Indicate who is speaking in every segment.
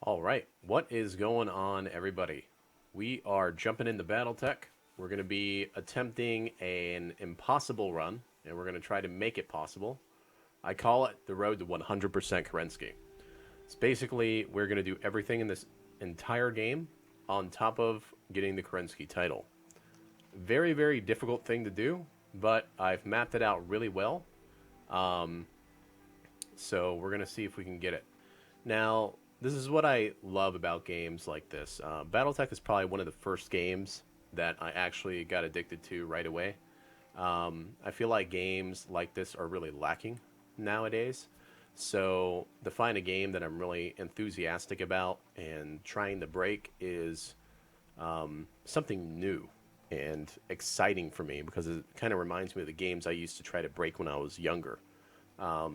Speaker 1: All right, what is going on, everybody? We are jumping into BattleTech. We're going to be attempting an impossible run, and we're going to try to make it possible. I call it the road to 100% Kerensky. It's basically we're going to do everything in this entire game on top of getting the Kerensky title. Very, very difficult thing to do, but I've mapped it out really well. Um, so we're going to see if we can get it. Now, this is what I love about games like this. BattleTech is probably one of the first games that I actually got addicted to right away. I feel like games like this are really lacking nowadays. So to find a game that I'm really enthusiastic about and trying to break is something new and exciting for me because it kind of reminds me of the games I used to try to break when I was younger.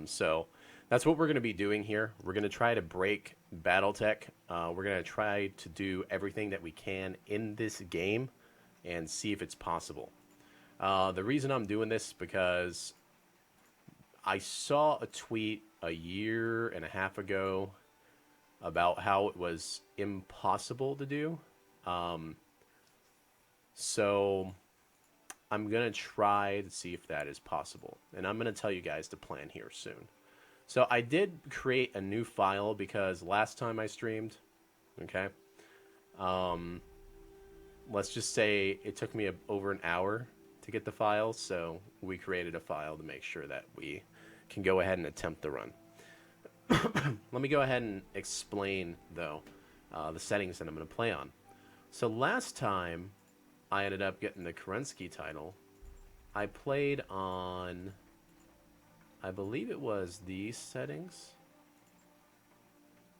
Speaker 1: So that's what we're going to be doing here. We're going to try to break BattleTech. We're going to try to do everything that we can in this game and see if it's possible. The reason I'm doing this is because I saw a tweet a year and a half ago about how it was impossible to do. So I'm going to try to see if that is possible. And I'm going to tell you guys the plan here soon. So I did create a new file because last time I streamed, okay, let's just say it took me over an hour to get the file, so we created a file to make sure that we can go ahead and attempt the run. Let me go ahead and explain, though, the settings that I'm going to play on. So last time I ended up getting the Kerensky title, I played on, I believe it was these settings,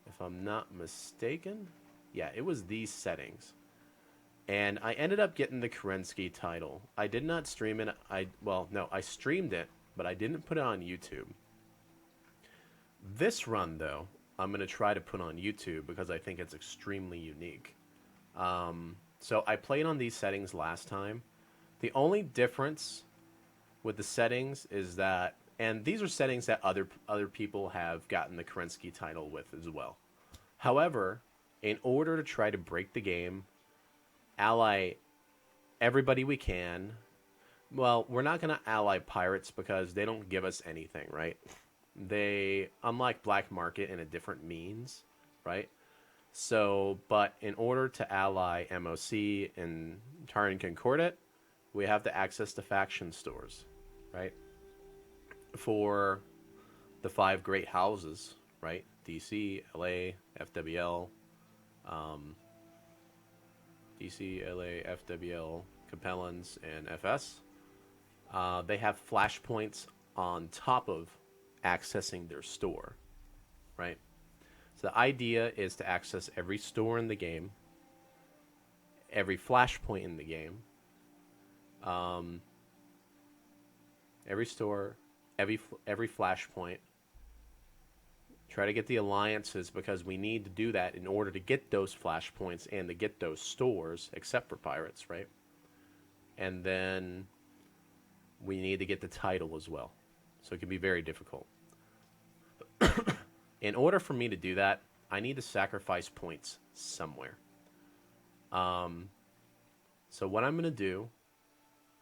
Speaker 1: if I'm not mistaken. Yeah, it was these settings. And I ended up getting the Kerensky title. I did not stream it. I streamed it, but I didn't put it on YouTube. This run, though, I'm going to try to put on YouTube because I think it's extremely unique. So I played on these settings last time. The only difference with the settings is that, and these are settings that other people have gotten the Kerensky title with as well. However, in order to try to break the game, ally everybody we can. Well, we're not going to ally pirates because they don't give us anything, right? They, unlike black market in a different means, right? So, but in order to ally MOC and Taran Concordat, we have to access the faction stores, right? For the 5 great houses, right? DC, LA, FWL, DC, LA, FWL, Capellans, and FS. They have flashpoints on top of accessing their store, right? So the idea is to access every store in the game, every flashpoint in the game, every store, every flashpoint. Try to get the alliances because we need to do that in order to get those flashpoints and to get those stores, except for pirates, right? And then we need to get the title as well. So it can be very difficult. In order for me to do that, I need to sacrifice points somewhere. So what I'm going to do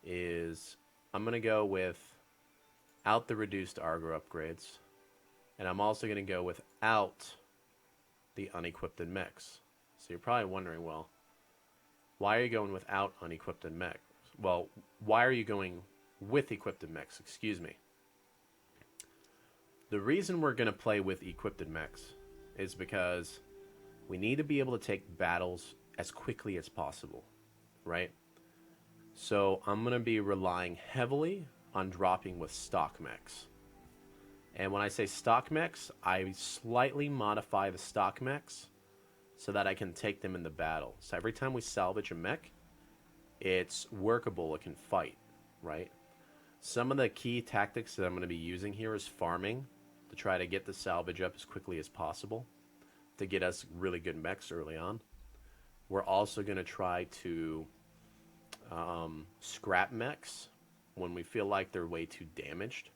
Speaker 1: is I'm going to go without the reduced Argo upgrades. And I'm also going to go without the unequipped mechs. So you're probably wondering, well, why are you going without unequipped mechs? Well, why are you going with equipped mechs? Excuse me. The reason we're going to play with equipped mechs is because we need to be able to take battles as quickly as possible, right? So I'm going to be relying heavily on dropping with stock mechs. And when I say stock mechs, I slightly modify the stock mechs so that I can take them in the battle. So every time we salvage a mech, it's workable, it can fight, right? Some of the key tactics that I'm going to be using here is farming to try to get the salvage up as quickly as possible to get us really good mechs early on. We're also going to try to scrap mechs when we feel like they're way too damaged.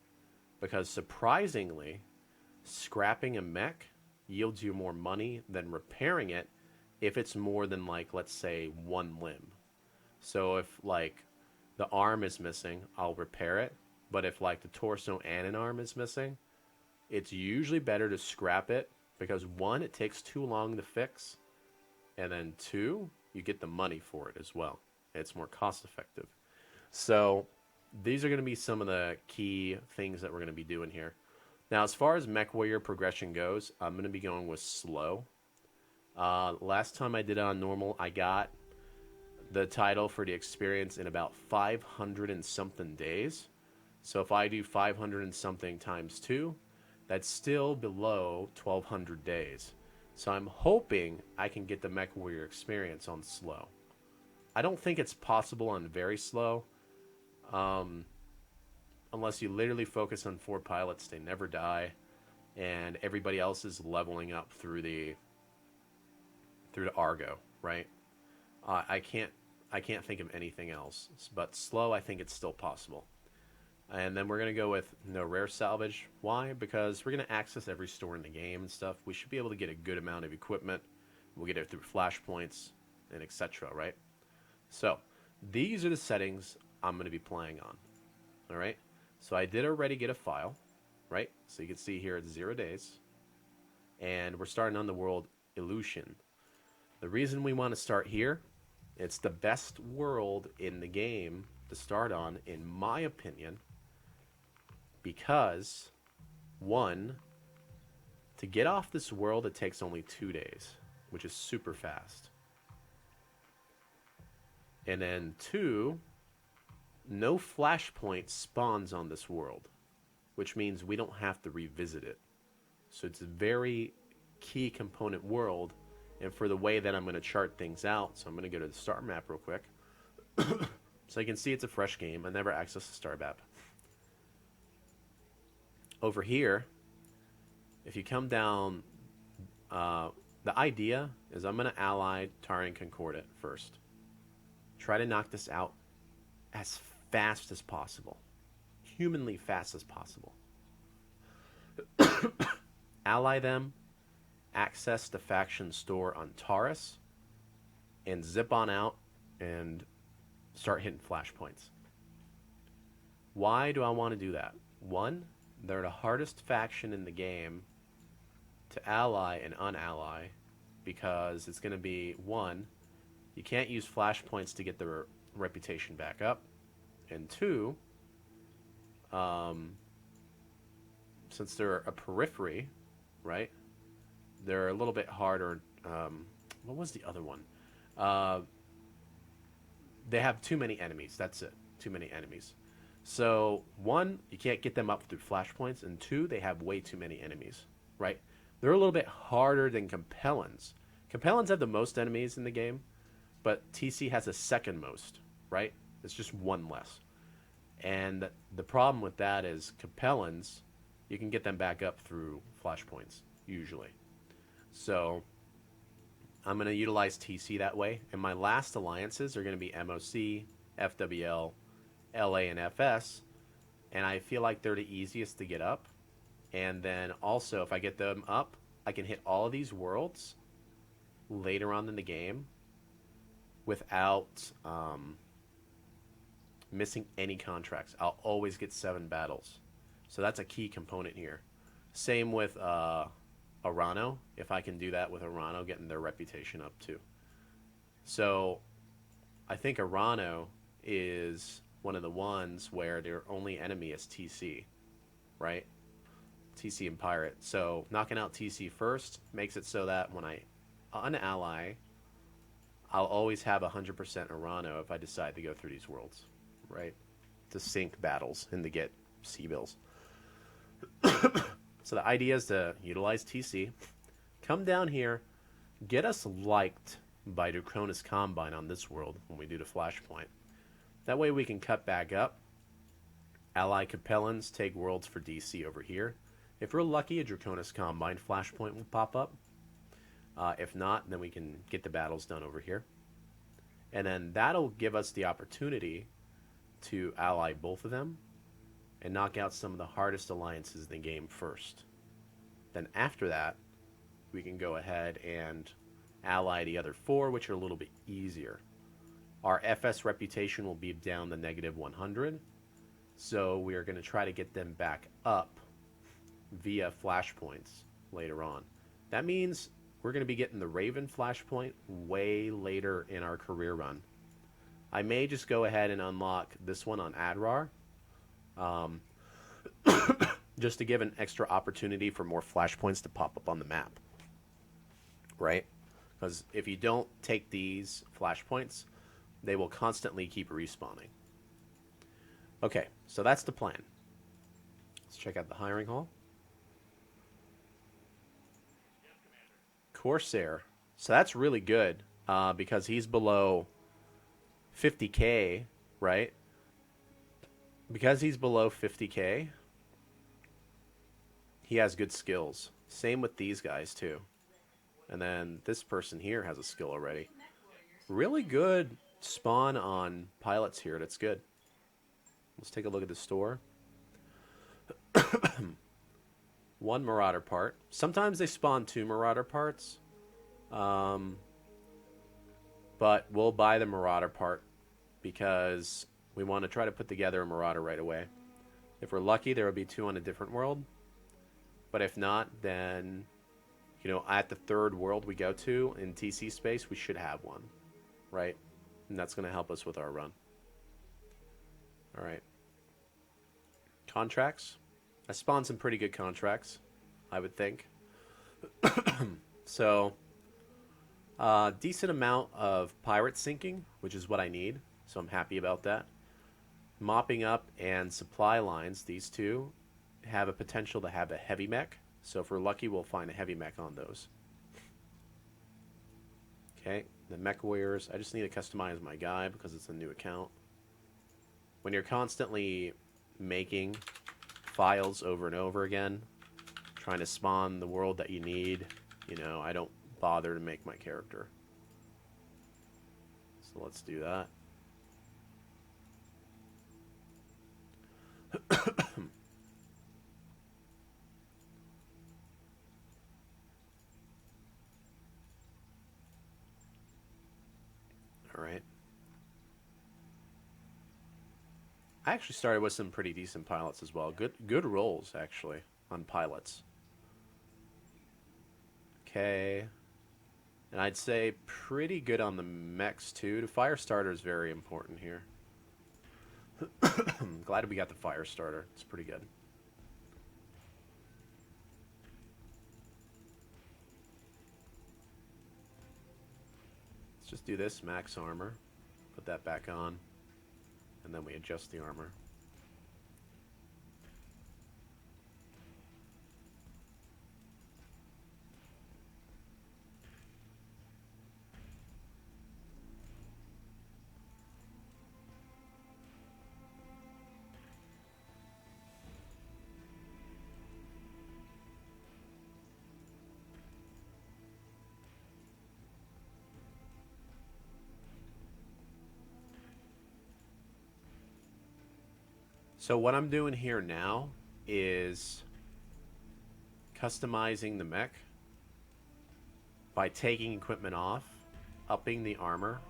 Speaker 1: Because surprisingly, scrapping a mech yields you more money than repairing it if it's more than, like, let's say, one limb. So if, like, the arm is missing, I'll repair it. But if, like, the torso and an arm is missing, it's usually better to scrap it because, one, it takes too long to fix, and then two, you get the money for it as well. It's more cost effective. So these are going to be some of the key things that we're going to be doing here. Now, as far as MechWarrior progression goes, I'm going to be going with slow. Last time I did it on normal, I got the title for the experience in about 500 and something days. So if I do 500 and something times 2, that's still below 1,200 days. So I'm hoping I can get the MechWarrior experience on slow. I don't think it's possible on very slow. Unless you literally focus on 4 pilots, they never die, and everybody else is leveling up through the Argo, right? I can't think of anything else. But slow, I think it's still possible. And then we're going to go with no rare salvage. Why? Because we're going to access every store in the game and stuff. We should be able to get a good amount of equipment. We'll get it through flashpoints and etc., right? So these are the settings I'm going to be playing on. All right? So I did already get a file, right? So you can see here it's 0 days. And we're starting on the world Illushin. The reason we want to start here, it's the best world in the game to start on, in my opinion, because, one, to get off this world, it takes only 2 days, which is super fast. And then, two, no flashpoint spawns on this world, which means we don't have to revisit it. So it's a very key component world, and for the way that I'm going to chart things out, so I'm going to go to the start map real quick. So you can see it's a fresh game. I never accessed the start map. Over here, if you come down, the idea is I'm going to ally Tarian Concordat first. Try to knock this out as fast as possible. Humanly fast as possible. Ally them, access the faction store on Taurus, and zip on out and start hitting flashpoints. Why do I want to do that? One, they're the hardest faction in the game to ally and unally, because it's going to be, one, you can't use flashpoints to get their reputation back up, and two, since they're a periphery, right, they're a little bit harder. What was the other one? They have too many enemies. That's it. Too many enemies. So, one, you can't get them up through flashpoints, and two, they have way too many enemies, right? They're a little bit harder than Compellans. Compellans have the most enemies in the game, but TC has the second most, right? It's just one less. And the problem with that is Compellans, you can get them back up through flashpoints, usually. So I'm going to utilize TC that way. And my last alliances are going to be MOC, FWL, LA, and FS. And I feel like they're the easiest to get up. And then also, if I get them up, I can hit all of these worlds later on in the game without missing any contracts. I'll always get 7 battles. So that's a key component here. Same with Arano. If I can do that with Arano, getting their reputation up too. So I think Arano is one of the ones where their only enemy is TC, right? TC and Pirate. So knocking out TC first makes it so that when I unally, I'll always have 100% Arano if I decide to go through these worlds, right? To sync battles and to get C-bills. So the idea is to utilize TC, come down here, get us liked by Draconis Combine on this world when we do the flashpoint. That way we can cut back up. Ally Capellans take worlds for DC over here. If we're lucky, a Draconis Combine flashpoint will pop up. If not, then we can get the battles done over here. And then that'll give us the opportunity to ally both of them and knock out some of the hardest alliances in the game first. Then after that, we can go ahead and ally the other 4, which are a little bit easier. Our FS reputation will be down to negative 100, so we are going to try to get them back up via flashpoints later on. That means we're going to be getting the Raven flashpoint way later in our career run. I may just go ahead and unlock this one on Adrar, just to give an extra opportunity for more flashpoints to pop up on the map, right? Because if you don't take these flashpoints, they will constantly keep respawning. Okay, so that's the plan. Let's check out the hiring hall. Corsair. So that's really good because he's below 50k, right? Because he's below 50k, he has good skills. Same with these guys too. And then this person here has a skill already. Really good spawn on pilots here. That's good. Let's take a look at the store. 1 Marauder part. Sometimes they spawn 2 Marauder parts. But we'll buy the Marauder part because we want to try to put together a Marauder right away. If we're lucky, there will be 2 on a different world. But if not, then, you know, at the 3rd world we go to in TC space, we should have 1, right? And that's going to help us with our run. All right. Contracts. I spawned some pretty good contracts, I would think. So, decent amount of pirate sinking, which is what I need. So I'm happy about that. Mopping up and supply lines, these two have a potential to have a heavy mech. So if we're lucky, we'll find a heavy mech on those. Okay, the mech warriors. I just need to customize my guy because it's a new account. When you're constantly making files over and over again, trying to spawn the world that you need, you know, I don't bother to make my character. So let's do that. All right. I actually started with some pretty decent pilots as well. Good rolls, actually, on pilots. Okay. And I'd say pretty good on the mechs, too. The fire starter is very important here. Glad we got the fire starter. It's pretty good. Let's just do this, max armor. Put that back on. And then we adjust the armor. So what I'm doing here now is customizing the mech by taking equipment off, upping the armor,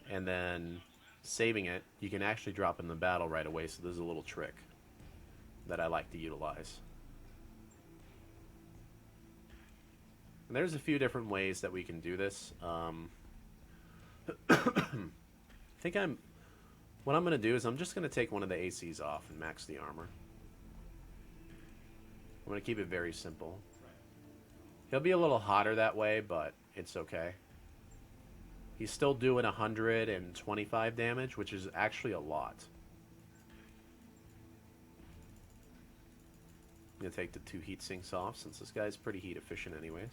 Speaker 1: and then saving it. You can actually drop in the battle right away, so there's a little trick that I like to utilize. And there's a few different ways that we can do this. What I'm going to do is I'm just going to take one of the ACs off and max the armor. I'm going to keep it very simple. He'll be a little hotter that way, but it's okay. He's still doing 125 damage, which is actually a lot. I'm going to take the 2 heat sinks off since this guy's pretty heat efficient anyways.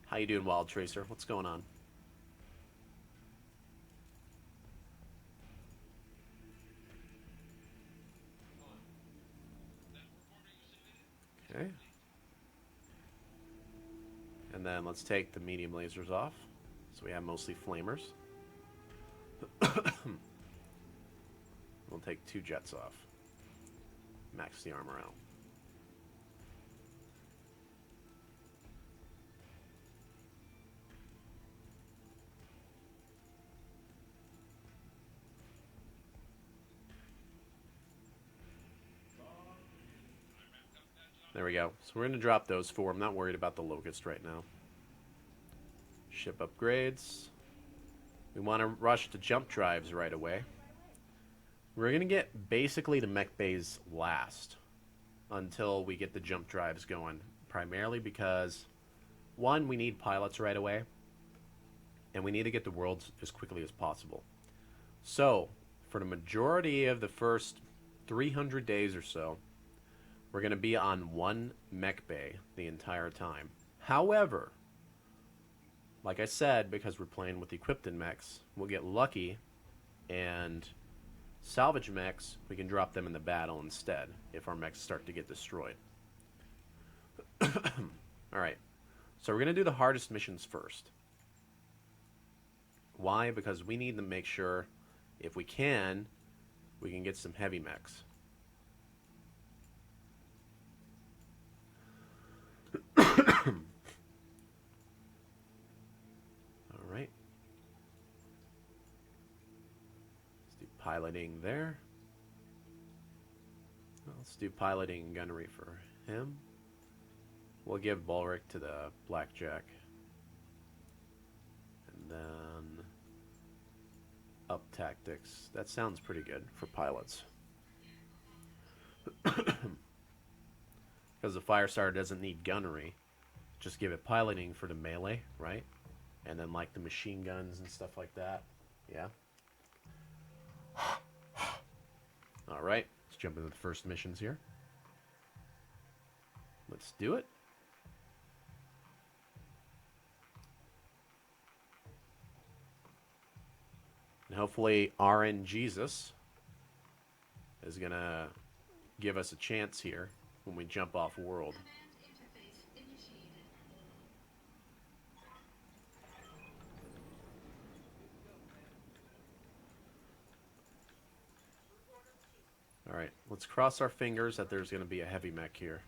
Speaker 1: How you doing, Wild Tracer? What's going on? Okay. And then let's take the medium lasers off. So we have mostly flamers. We'll take 2 jets off. Max the armor out. There we go. So we're going to drop those 4. I'm not worried about the Locust right now. Ship upgrades. We want to rush to jump drives right away. We're going to get basically the mech bays last until we get the jump drives going. Primarily because, 1, we need pilots right away. And we need to get the worlds as quickly as possible. So, for the majority of the first 300 days or so, we're going to be on 1 mech bay the entire time. However, like I said, because we're playing with equipped mechs, we'll get lucky and salvage mechs, we can drop them in the battle instead if our mechs start to get destroyed. Alright, so we're going to do the hardest missions first. Why? Because we need to make sure, if we can get some heavy mechs. Alright. Let's do piloting there. Let's do piloting and gunnery for him. We'll give Bulric to the Blackjack. And then up tactics. That sounds pretty good for pilots. Because the Firestarter doesn't need gunnery. Just give it piloting for the melee, right? And then like the machine guns and stuff like that. Yeah. Alright, let's jump into the first missions here. Let's do it. And hopefully RN Jesus is going to give us a chance here when we jump off world. Alright, let's cross our fingers that there's going to be a heavy mech here.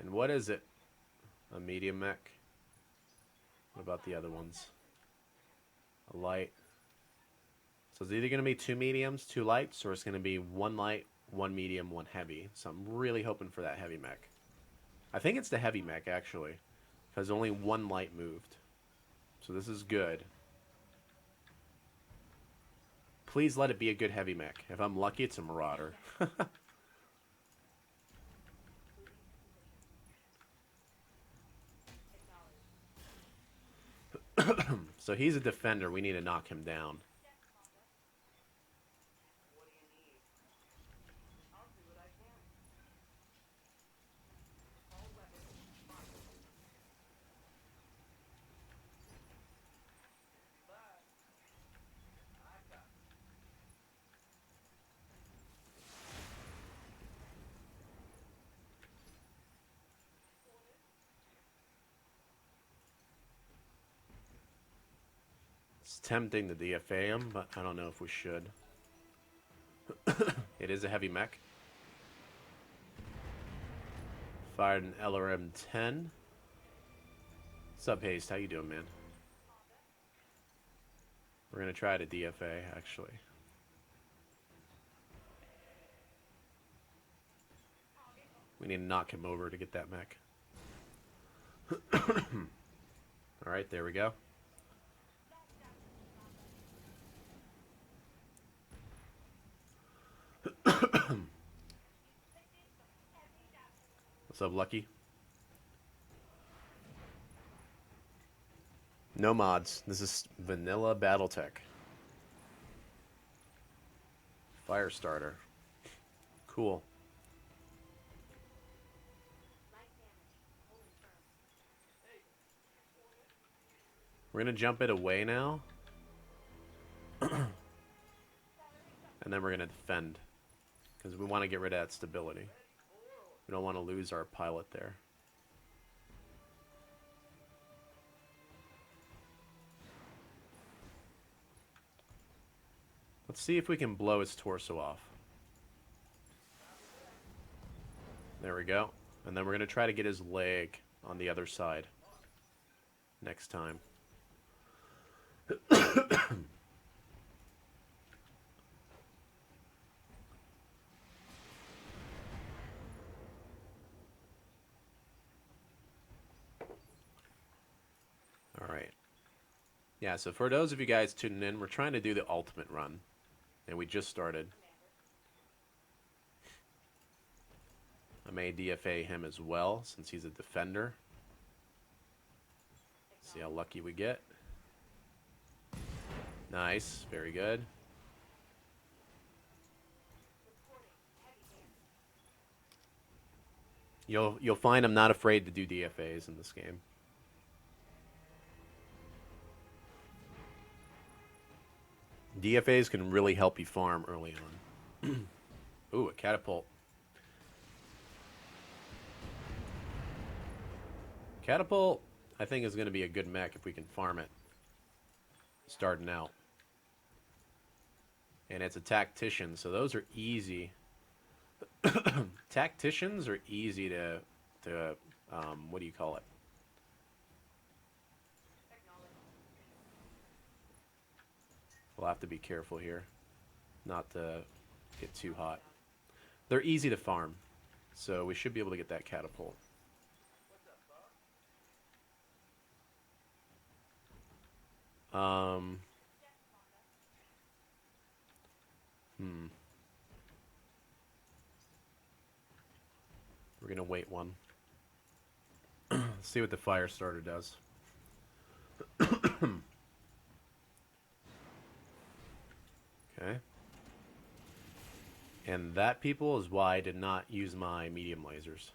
Speaker 1: And what is it? A medium mech? What about the other ones? A light. So it's either going to be 2 mediums, 2 lights, or it's going to be 1 light, 1 medium, 1 heavy. So I'm really hoping for that heavy mech. I think it's the heavy mech, actually. Because only 1 light moved. So this is good. Please let it be a good heavy mech. If I'm lucky, it's a Marauder. So he's a defender. We need to knock him down. It's tempting to DFA him, but I don't know if we should. It is a heavy mech. Fired an LRM-10. What's up, Haste? How you doing, man? We're going to try to DFA, actually. We need to knock him over to get that mech. Alright, there we go. What's up, Lucky? No mods. This is vanilla Battletech. Firestarter. Cool. We're going to jump it away now. And then we're going to defend. Because we want to get rid of that stability. We don't want to lose our pilot there. Let's see if we can blow his torso off. There we go. And then we're going to try to get his leg on the other side next time. All right. Yeah, so for those of you guys tuning in, we're trying to do the ultimate run, and we just started. I may DFA him as well, since he's a defender. See how lucky we get. Nice, very good. You'll find I'm not afraid to do DFAs in this game. DFAs can really help you farm early on. Ooh, a catapult. Catapult, I think, is going to be a good mech if we can farm it starting out. And it's a tactician, so those are easy. Tacticians are easy to what do you call it? We'll have to be careful here, not to get too hot. They're easy to farm, so we should be able to get that catapult. We're gonna wait one. See what the fire starter does. Okay. And that, people, is why I did not use my medium lasers.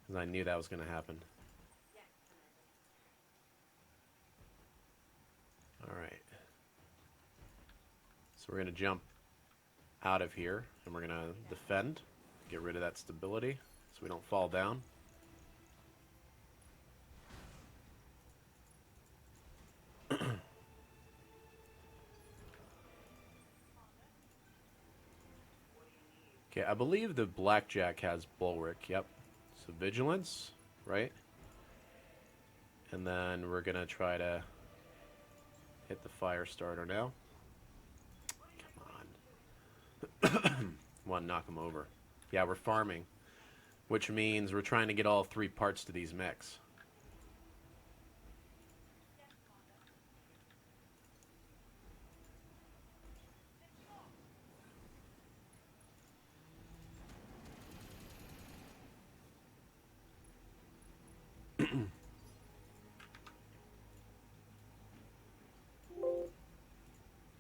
Speaker 1: Because I knew that was going to happen. Alright. So we're going to jump out of here. And we're going to defend. Get rid of that stability. So we don't fall down. Okay, I believe the blackjack has bulwark. Yep. So vigilance, right? And then we're gonna try to hit the fire starter now. Come on. Want to knock him over. Yeah, we're farming, which means we're trying to get all 3 parts to these mechs.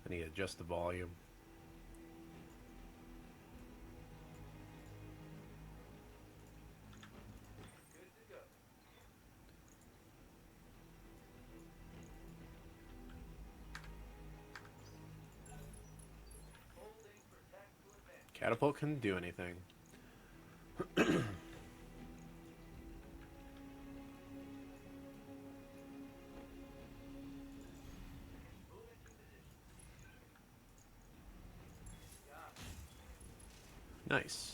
Speaker 1: I need to adjust the volume. Catapult couldn't do anything. Nice.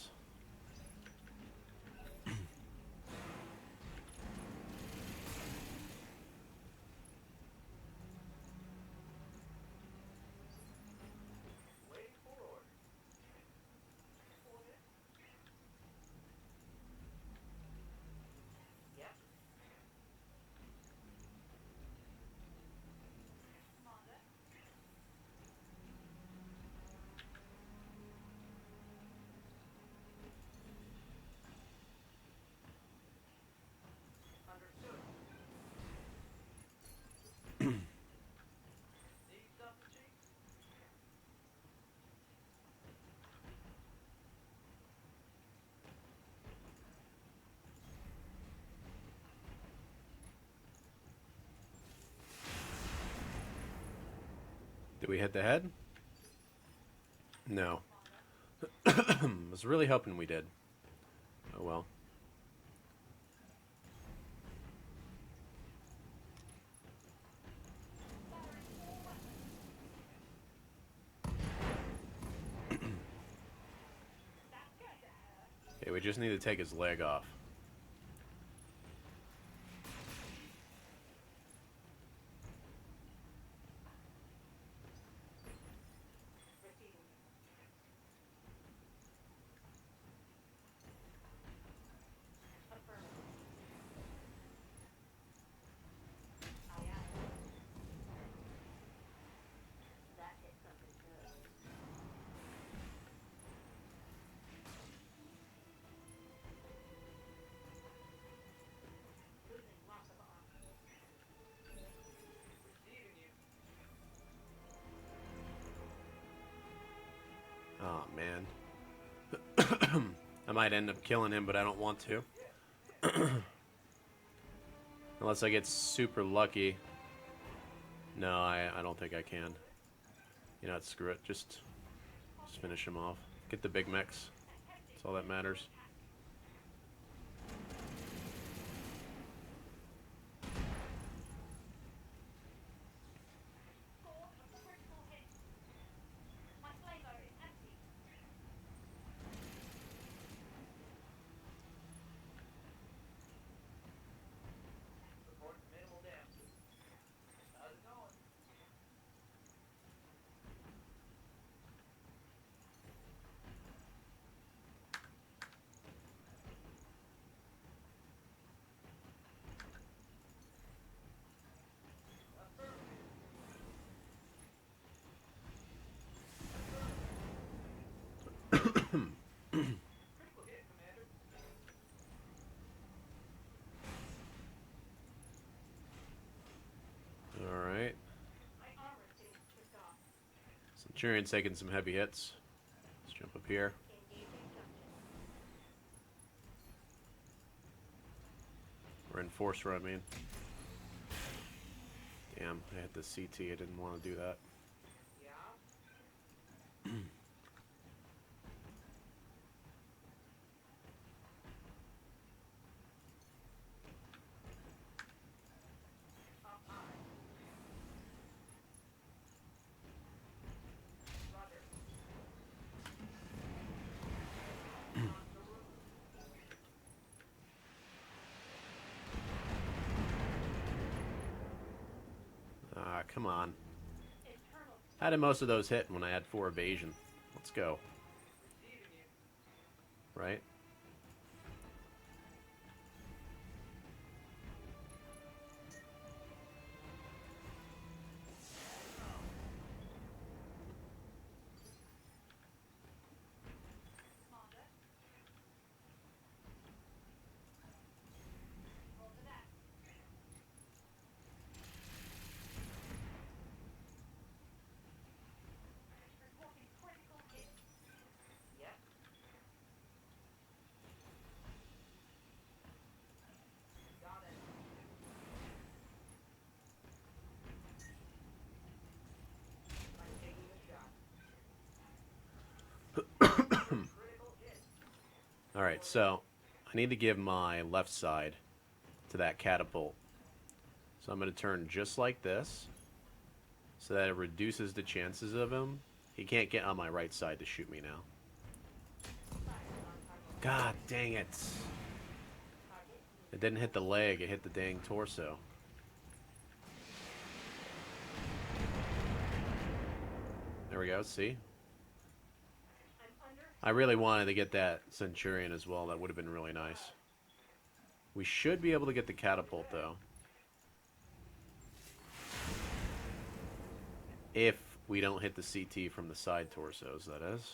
Speaker 1: Did we hit the head? No. I was really hoping we did. Oh well. Okay, we just need to take his leg off. I might end up killing him, but I don't want to. Unless I get super lucky. No, I don't think I can. You know what, screw it. Just finish him off. Get the big mechs. That's all that matters. Alright. Centurion's taking some heavy hits. Let's jump up here. Or Enforcer, I mean. Damn, I hit the CT. I didn't want to do that. Come on. How did most of those hit when I had 4 evasion? Let's go. Right? Alright, so I need to give my left side to that catapult. So I'm going to turn just like this so that it reduces the chances of him. He can't get on my right side to shoot me now. God dang it. It didn't hit the leg, it hit the dang torso. There we go, see? I really wanted to get that Centurion as well. That would have been really nice. We should be able to get the catapult, though. If we don't hit the CT from the side torsos, that is.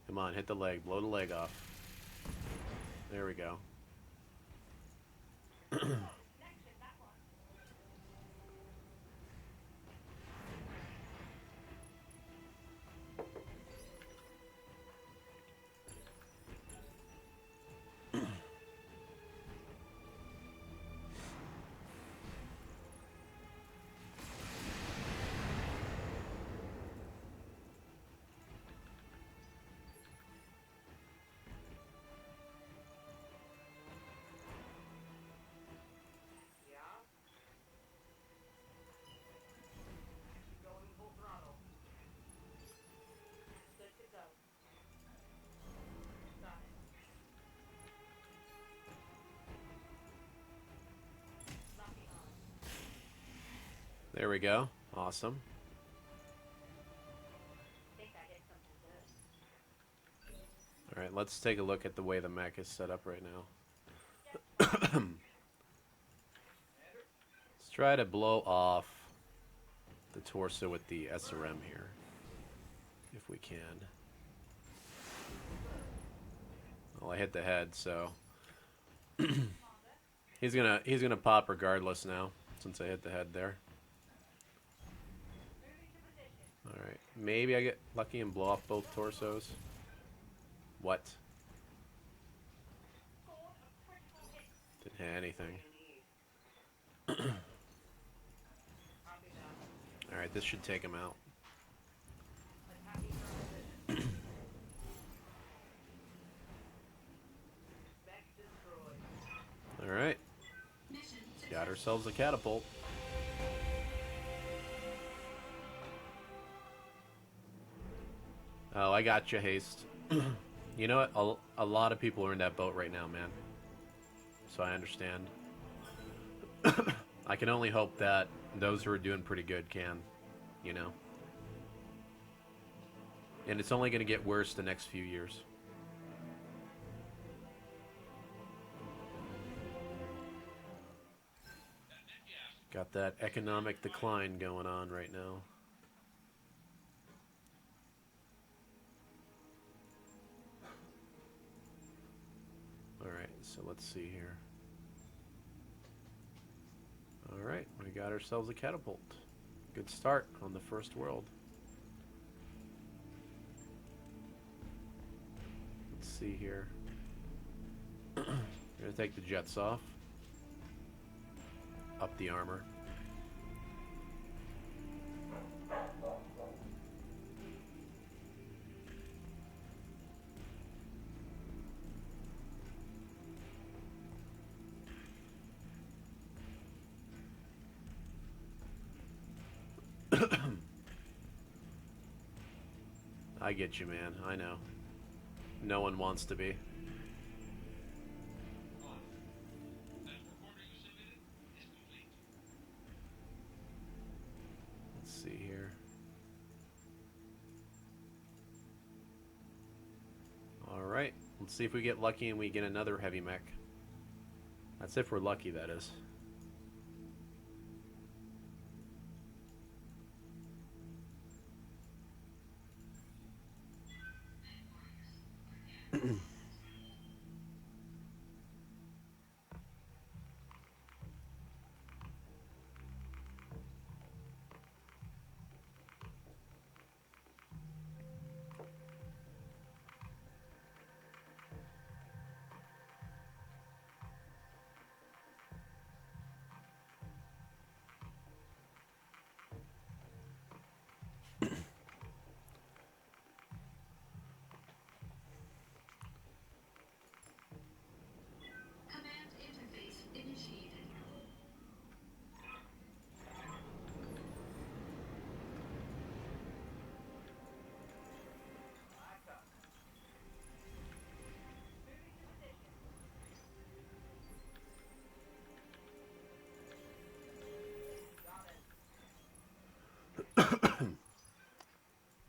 Speaker 1: Come on, hit the leg. Blow the leg off. There we go. There we go. Awesome. Alright, let's take a look at the way the mech is set up right now. Let's try to blow off the torso with the SRM here. If we can. Well, I hit the head, so he's gonna pop regardless now, since I hit the head there. Alright, maybe I get lucky and blow off both torsos. What? Didn't hit anything. Alright, this should take him out. Alright. Got ourselves a catapult. Oh, I got you, Haste. You know what? A lot of people are in that boat right now, man. So I understand. I can only hope that those who are doing pretty good can, you know. And it's only going to get worse the next few years. Got that economic decline going on right now. Alright, so let's see here. Alright, we got ourselves a catapult. Good start on the first world. Let's see here. We're going to take the jets off. Up the armor. I get you, man. I know. No one wants to be. Let's see here. Alright. Let's see if we get lucky and we get another heavy mech. That's if we're lucky, that is.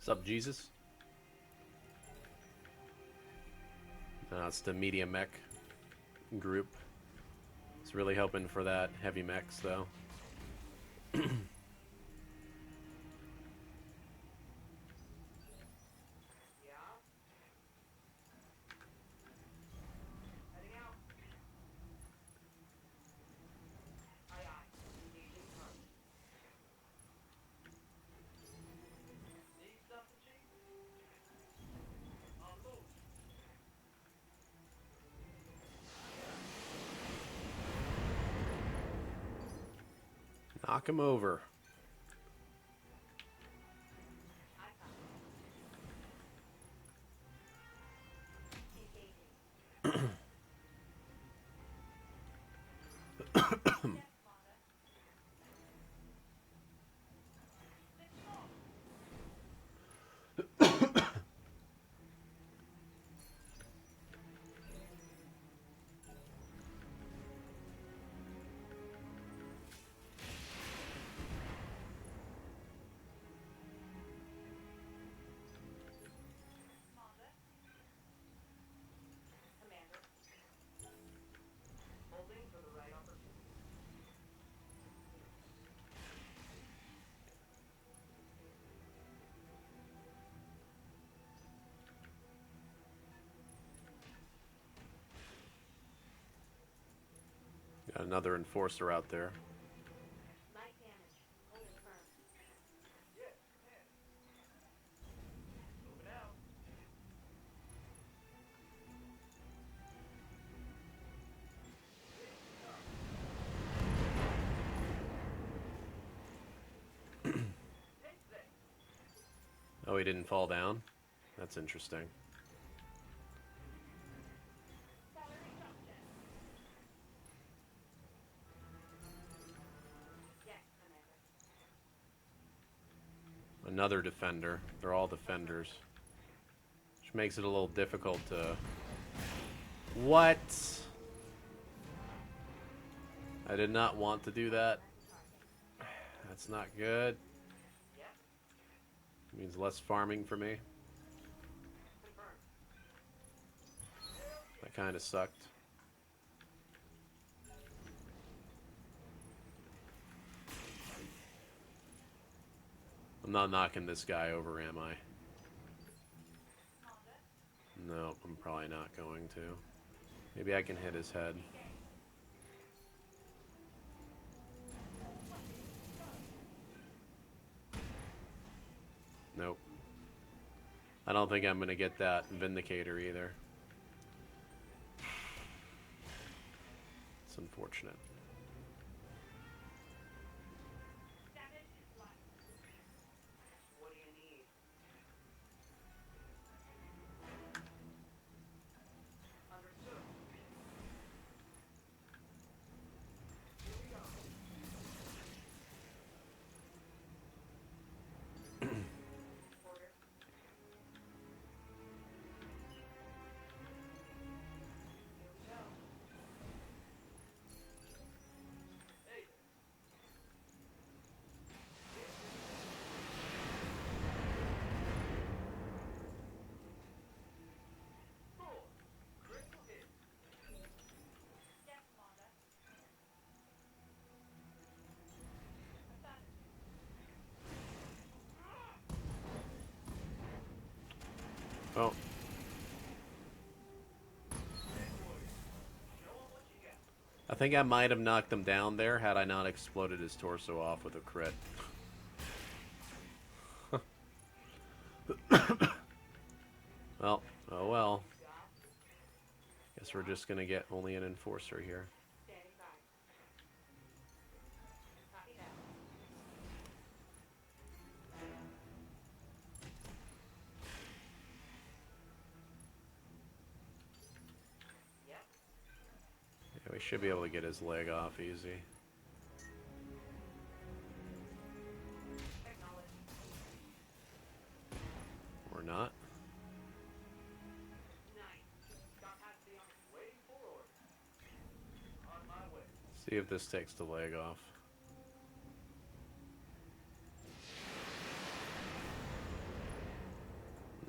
Speaker 1: What's up, Jesus? It's the medium mech group. It's really hoping for that heavy mechs, though. Knock him over. Got another enforcer out there. Oh, he didn't fall down? That's interesting. Another defender. They're all defenders. Which makes it a little difficult to... What? I did not want to do that. That's not good. It means less farming for me. That kind of sucked. I'm not knocking this guy over, am I? No, I'm probably not going to. Maybe I can hit his head. Nope. I don't think I'm going to get that Vindicator either. It's unfortunate. Oh. I think I might have knocked him down there had I not exploded his torso off with a crit. Well, oh well. Guess we're just gonna get only an enforcer here. Yeah, we should be able to get his leg off easy. Or not. See if this takes the leg off.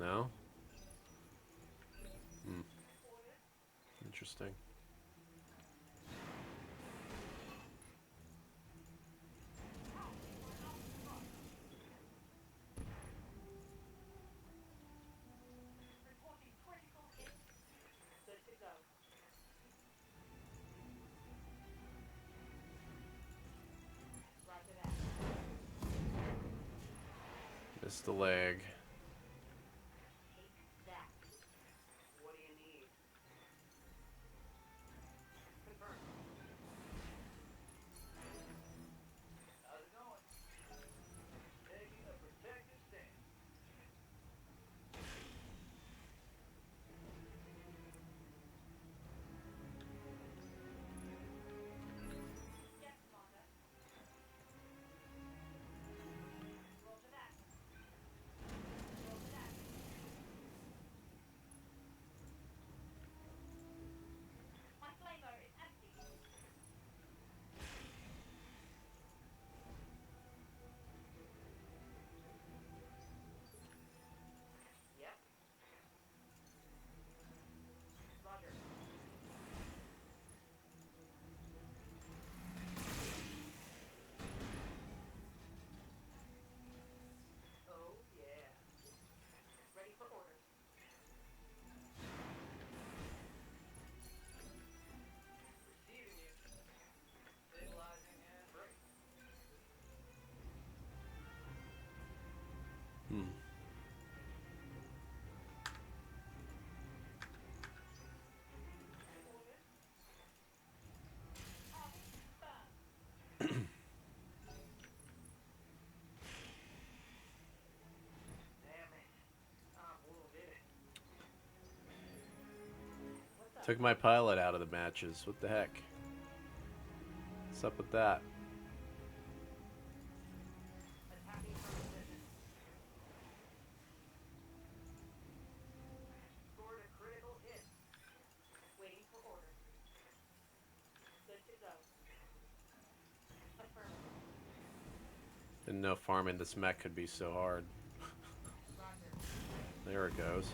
Speaker 1: No? Hmm. Interesting. Missed the leg. Took my pilot out of the matches. What the heck? What's up with that? Didn't know farming this mech could be so hard. There it goes.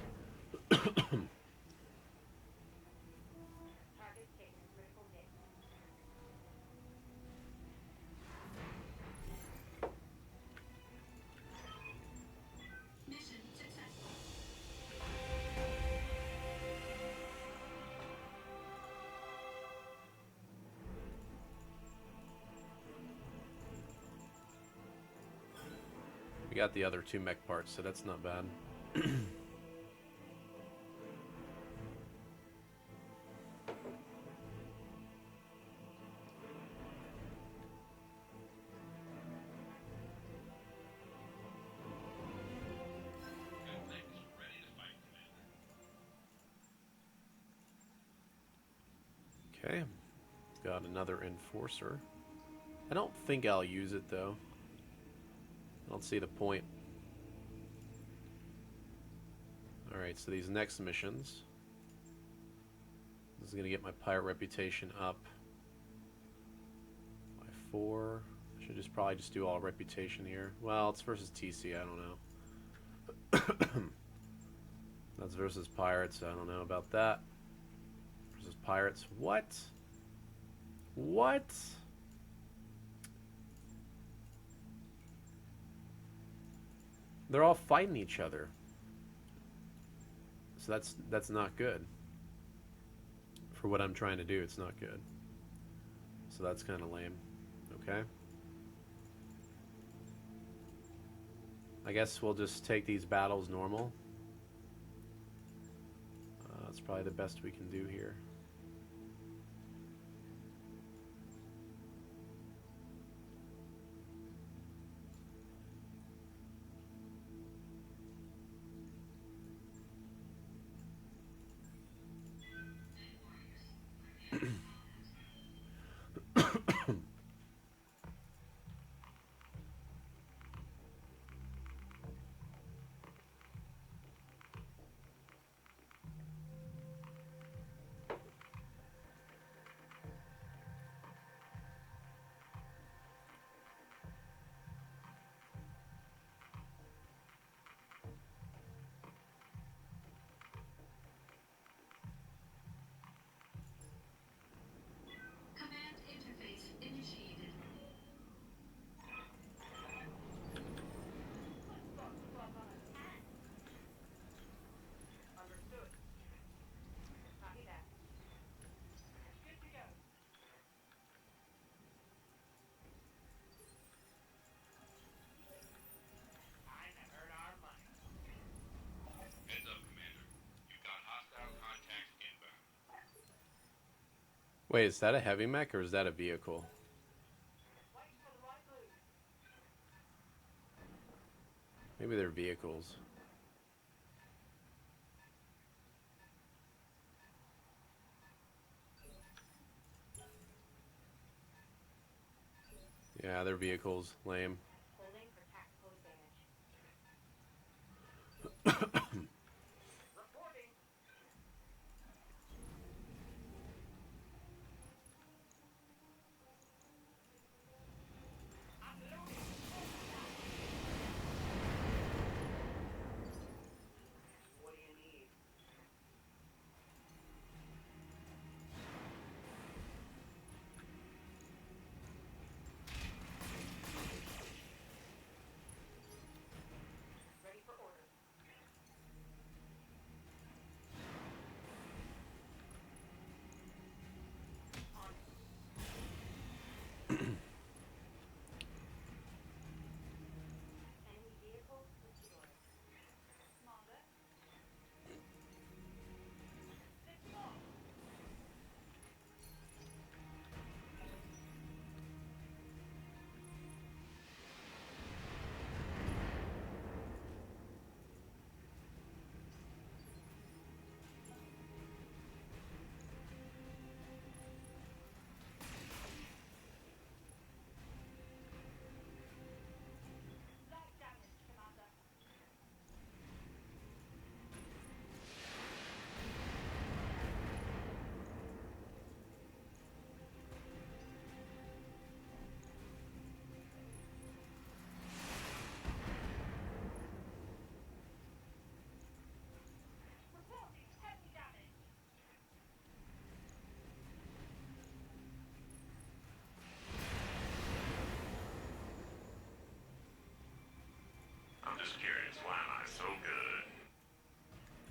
Speaker 1: We got the other 2 mech parts, so that's not bad. Okay, got another enforcer. I don't think I'll use it though. I don't see the point. Alright, so these next missions. This is going to get my pirate reputation up by 4. I should just probably just do all reputation here. Well, it's versus TC, I don't know. That's versus pirates, I don't know about that. Versus pirates. What? What? They're all fighting each other. So that's not good. For what I'm trying to do, it's not good. So that's kind of lame. Okay. I guess we'll just take these battles normal. That's probably the best we can do here. Wait, is that a heavy mech or is that a vehicle? Maybe they're vehicles. Yeah, they're vehicles. Lame.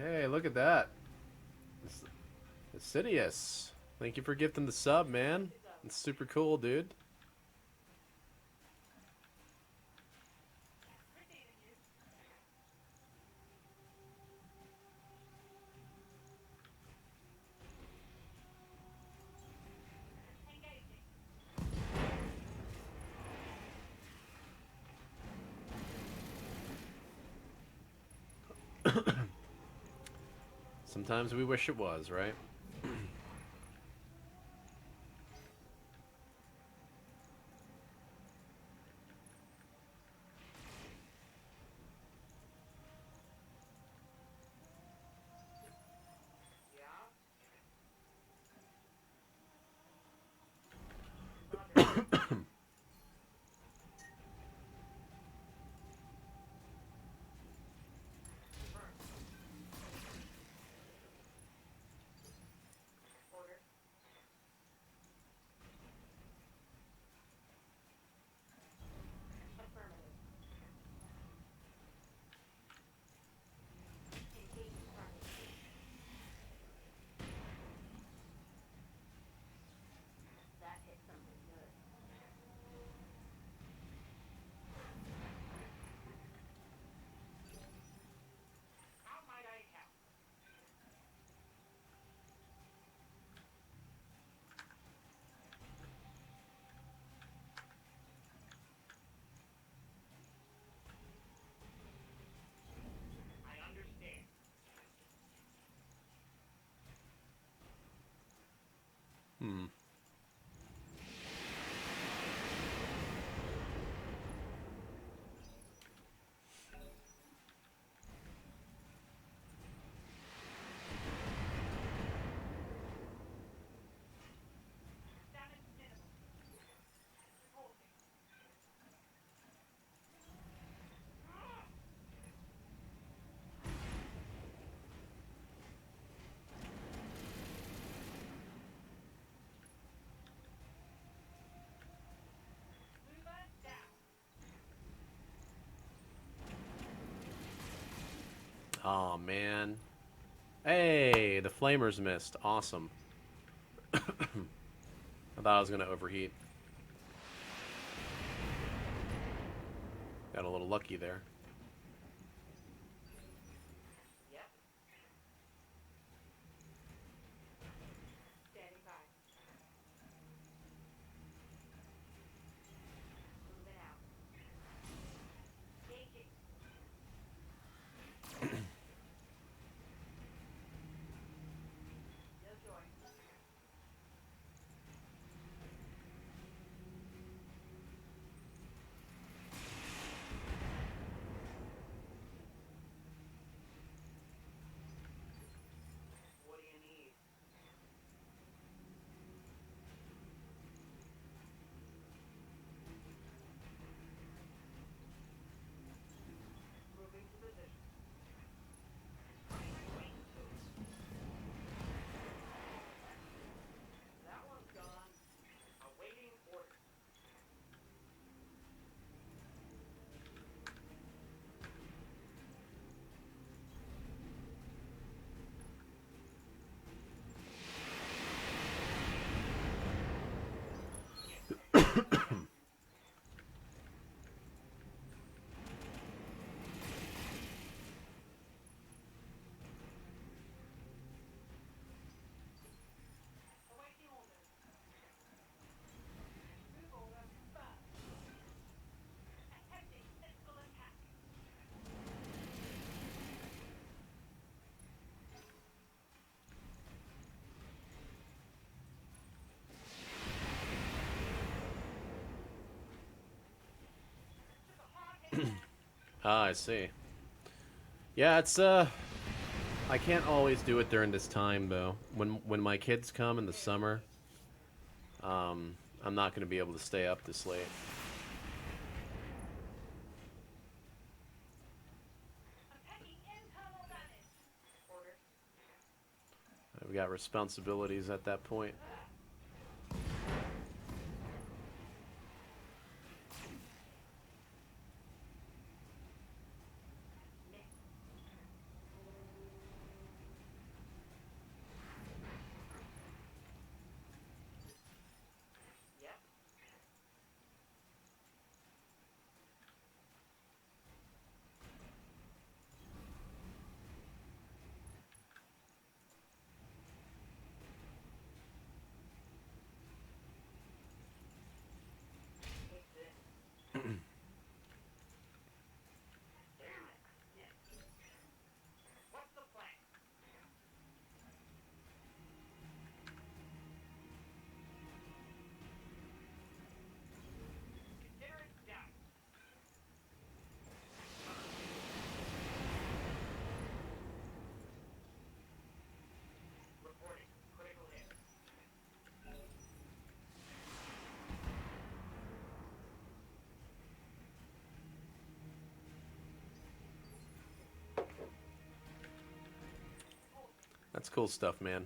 Speaker 1: Hey, look at that. Assidious. Thank you for gifting the sub, man. It's super cool, dude. Sometimes we wish it was, right? Hmm. Oh, man. Hey, the flamers missed. Awesome. I thought I was going to overheat. Got a little lucky there. Ah, I see. Yeah, it's I can't always do it during this time though. When my kids come in the summer, I'm not going to be able to stay up this late. I've got responsibilities at that point. That's cool stuff, man.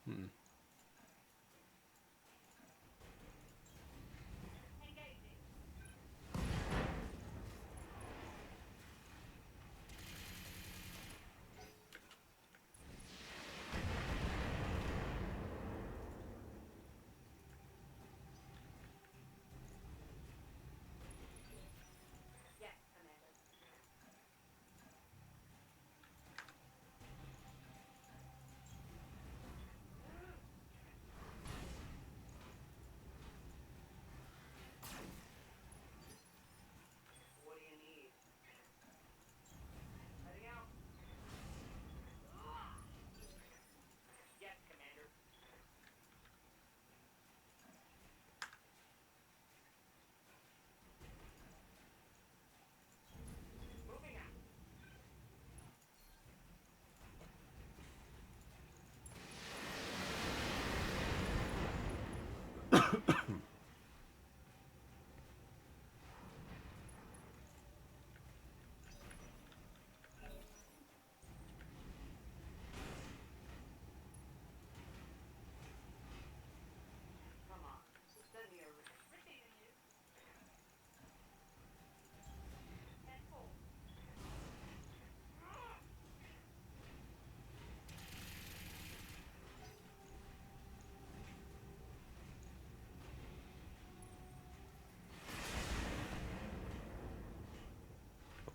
Speaker 1: Hmm.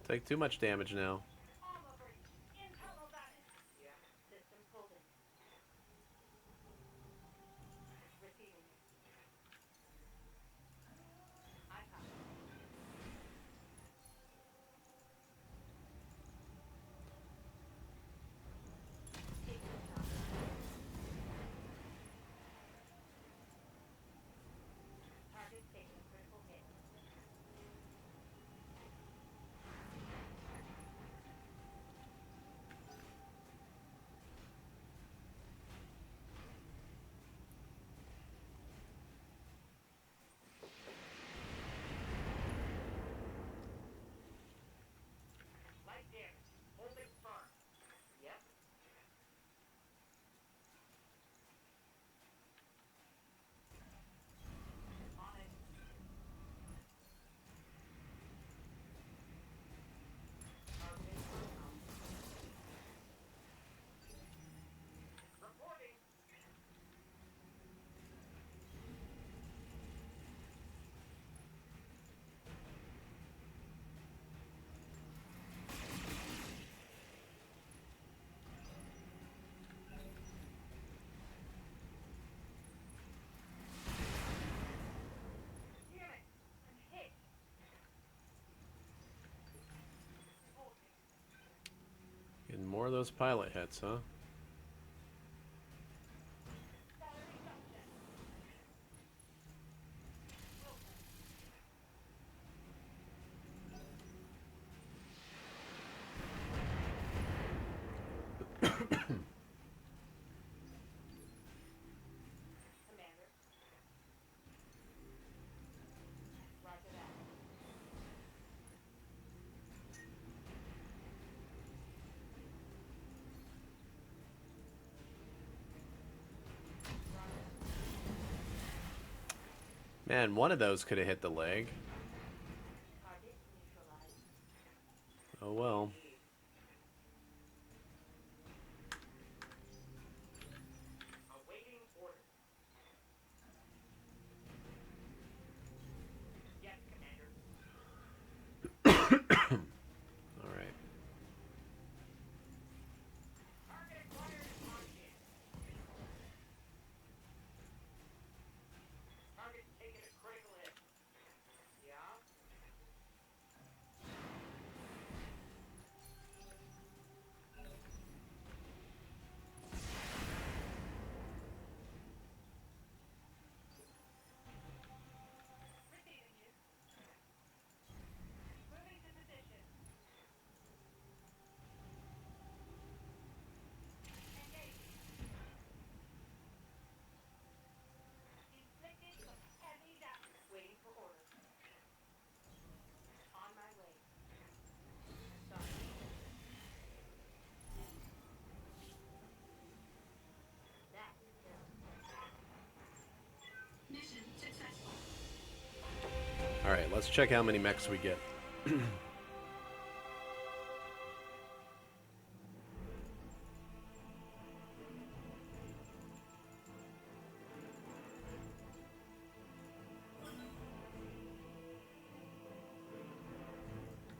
Speaker 1: Take too much damage now. More of those pilot hits, huh? Man, one of those could have hit the leg. Oh well. All right. All right, let's check how many mechs we get.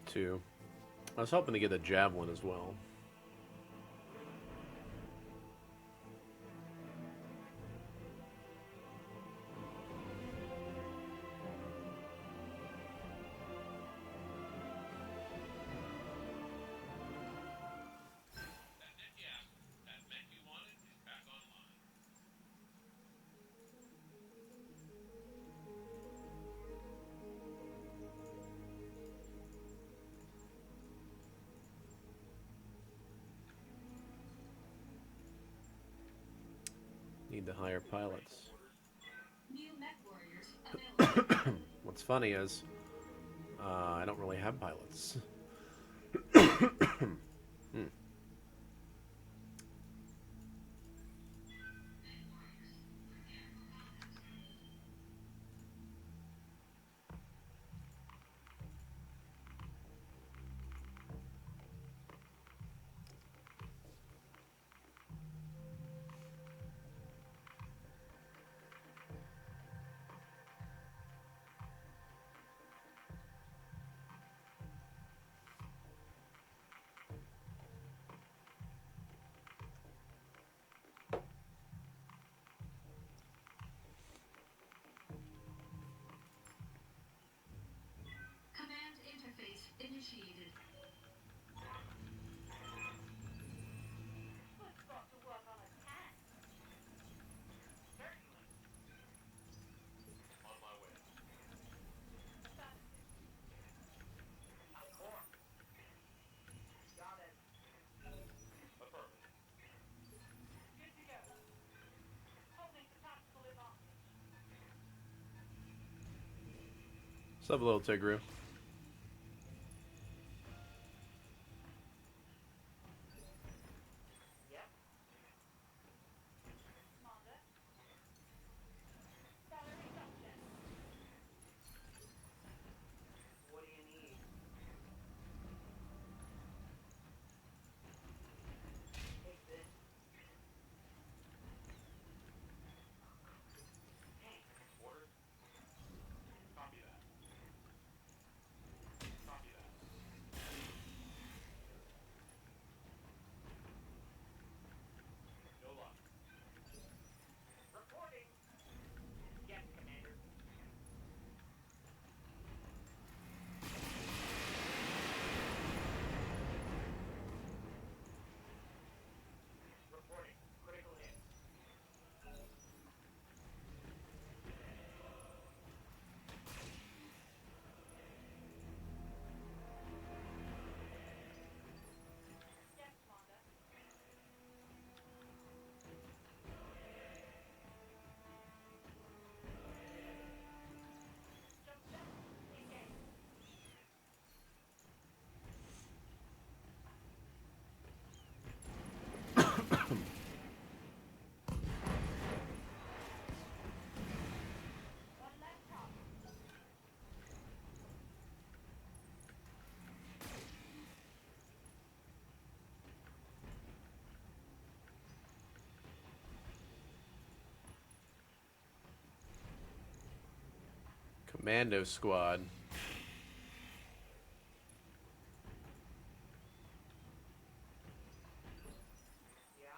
Speaker 1: 2. I was hoping to get a javelin as well. Need to hire pilots. What's funny is, I don't really have pilots.
Speaker 2: Initiated. Let's go to work on a task. Certainly. On my way. Affirmative. Of course. Got it. Affirmative. Good to go. Holding the tactical advantage.
Speaker 1: What's up, little Tigru? Commando squad.
Speaker 2: Yeah?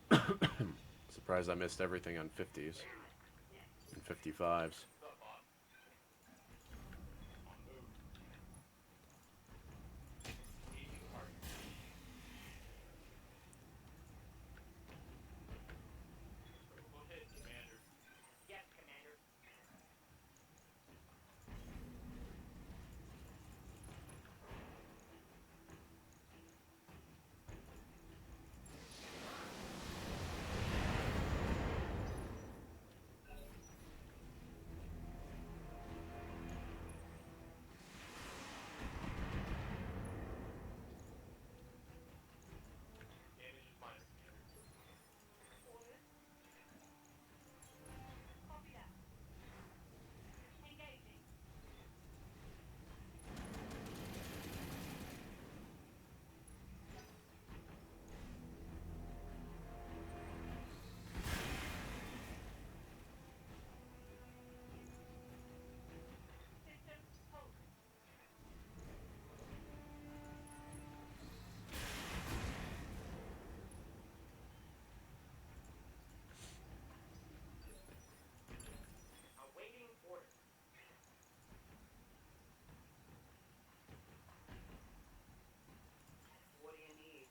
Speaker 2: Confirmed.
Speaker 1: Surprised I missed everything on 50s and 55s.
Speaker 2: Yes, Commander. Orders. Copy that. Engaging. System hold. Awaiting order. What do you need?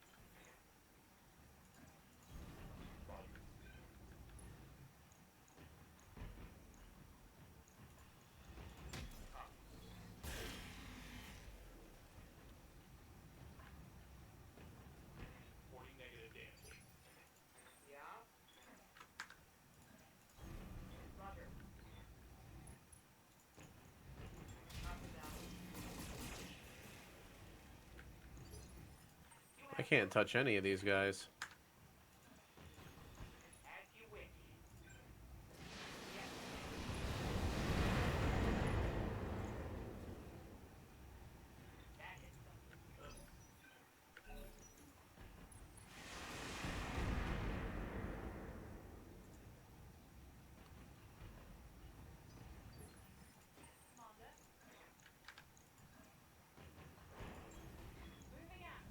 Speaker 2: Yeah? Roger. Copy that. You
Speaker 1: I
Speaker 2: have
Speaker 1: can't touch any of these guys.
Speaker 2: as you wish. Yes. That is something. Commander. Moving out.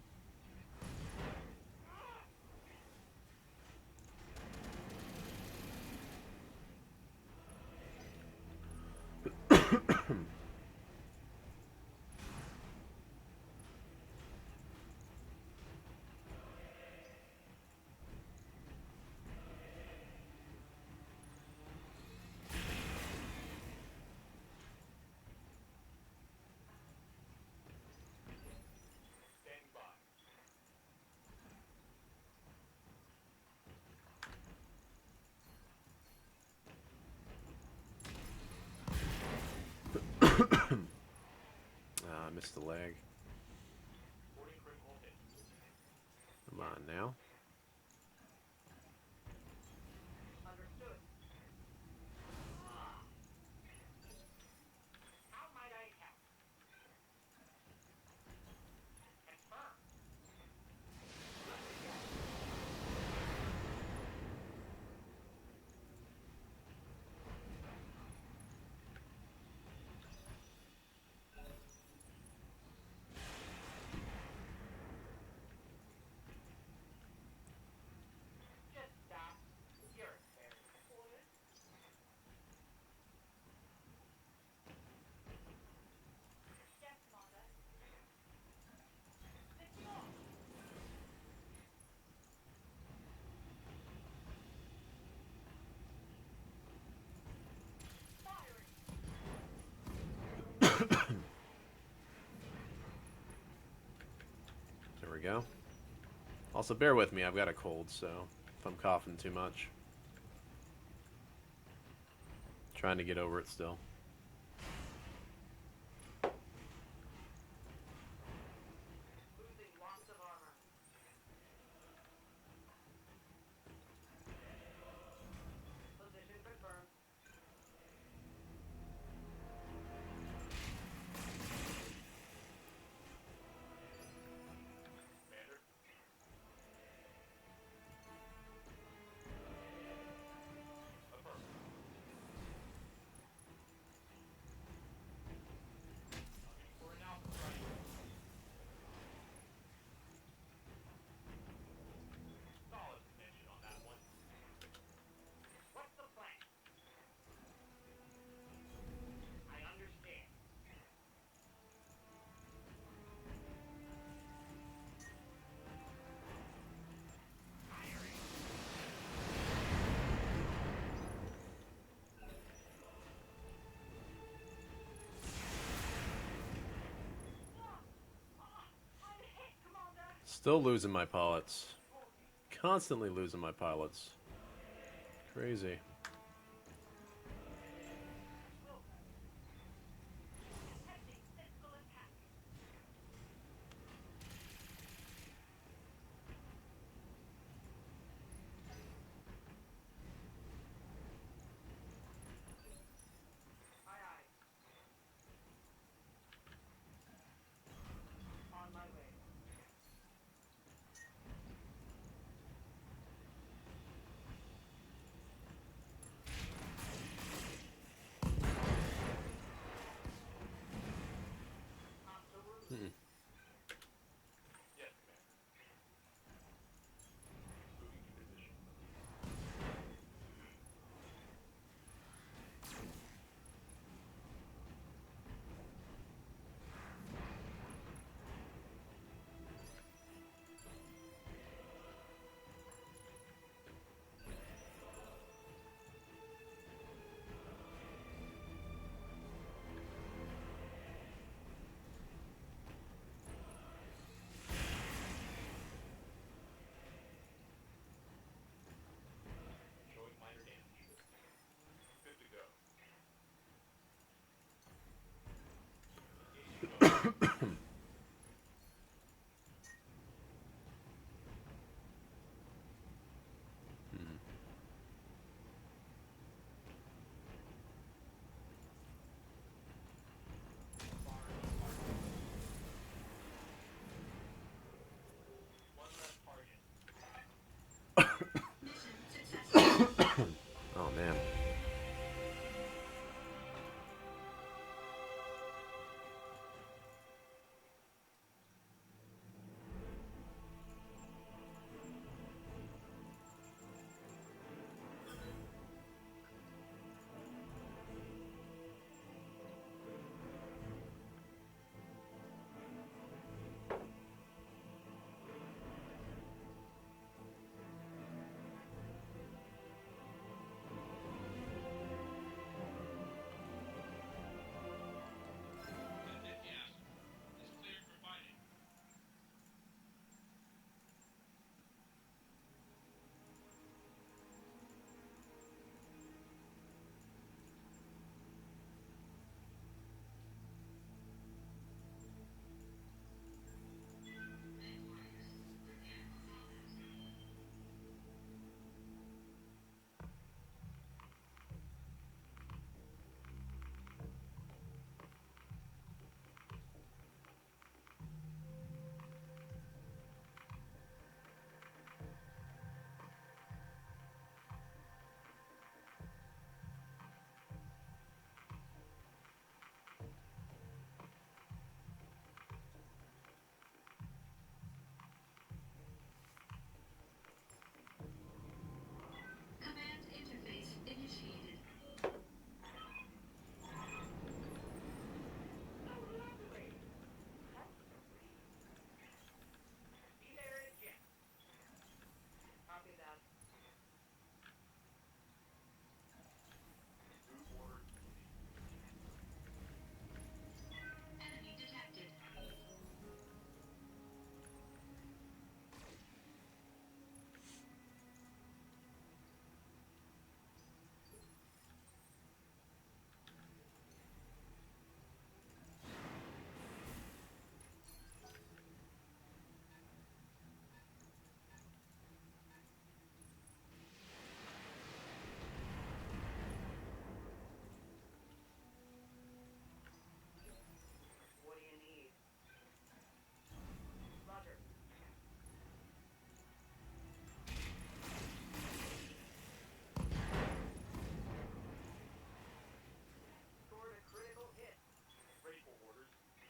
Speaker 2: Standing by.
Speaker 1: I missed the leg.
Speaker 2: 40 critical hit.
Speaker 1: Come on now.
Speaker 2: Understood. How might I help? Confirm. Just stop. You're spared. Orders. Yes, Commander. Lifting off. Firing.
Speaker 1: There we go. Also, bear with me. I've got a cold, so if I'm coughing too much. Trying to get over it still.
Speaker 2: Losing lots of armor. Position confirmed.
Speaker 1: Still losing my pilots. Constantly losing my pilots. Crazy.
Speaker 2: Detecting physical attack. Aye, aye. On my way. Absolutely. Yes, Commander. Moving to position. Showing minor damage. Good to go. Engaging. One less target.
Speaker 1: Oh man.
Speaker 3: Yes. Is cleared for fighting.
Speaker 4: Command interface initiated.
Speaker 2: Oh, lovely. That's sweet. Be there in a jiff. Copy that. Move order complete.
Speaker 4: Enemy detected.
Speaker 2: What do you need? Roger. Scored a critical hit. Ready for orders. I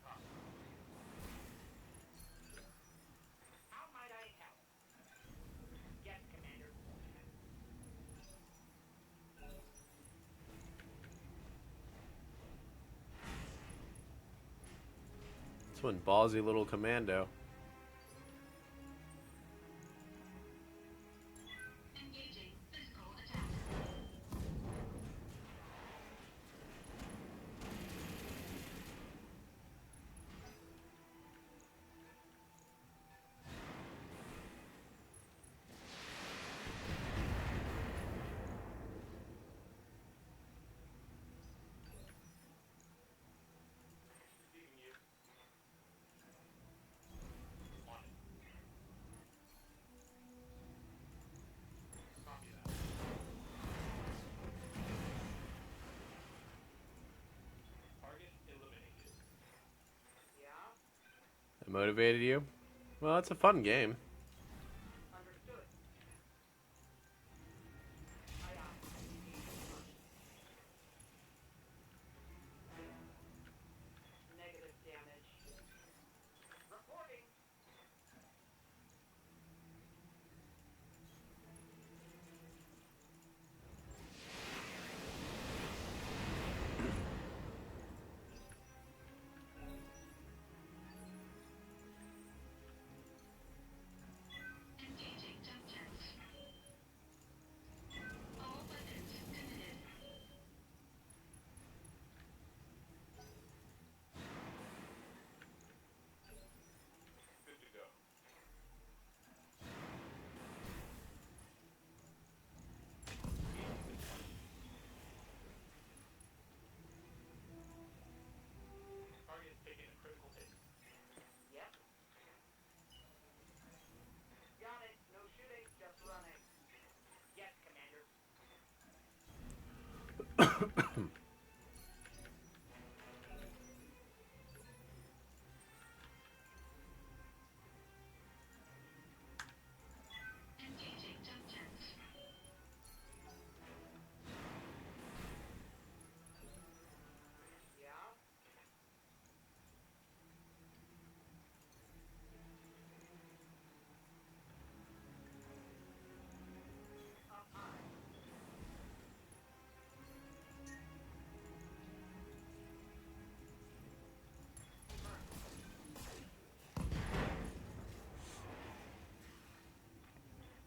Speaker 2: copy. How might I help? Yes, Commander.
Speaker 1: This one ballsy little commando.
Speaker 4: Engaging physical attack.
Speaker 1: It motivated you? Well, it's a fun game.
Speaker 5: Understood. Aye, aye. Negative damage. Reporting.
Speaker 4: Engaging jump jets. All weapons committed.
Speaker 2: Good to go. Target is taking a critical hit.
Speaker 5: Yep. Got it. No shooting, just running. Yes, Commander.
Speaker 4: Engaging jump jets.
Speaker 5: Yeah. Up high.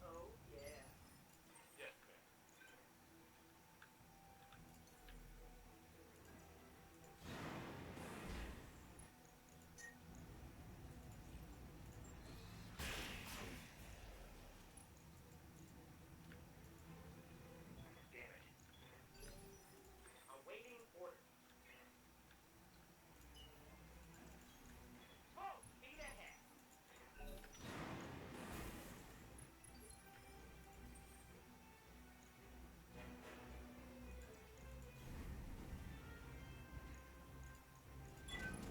Speaker 5: Oh, yeah.
Speaker 2: Yes, Commander.
Speaker 5: Damn it. Awaiting orders. Full speed ahead.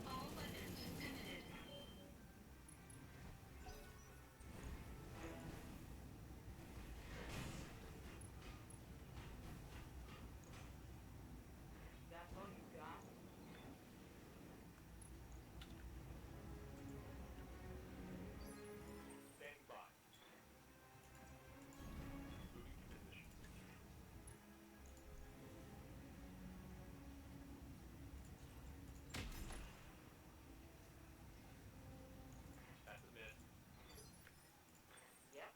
Speaker 4: All weapons committed.
Speaker 5: That's all you got?
Speaker 2: Standing by. Moving to position. That's a miss.
Speaker 5: Yep.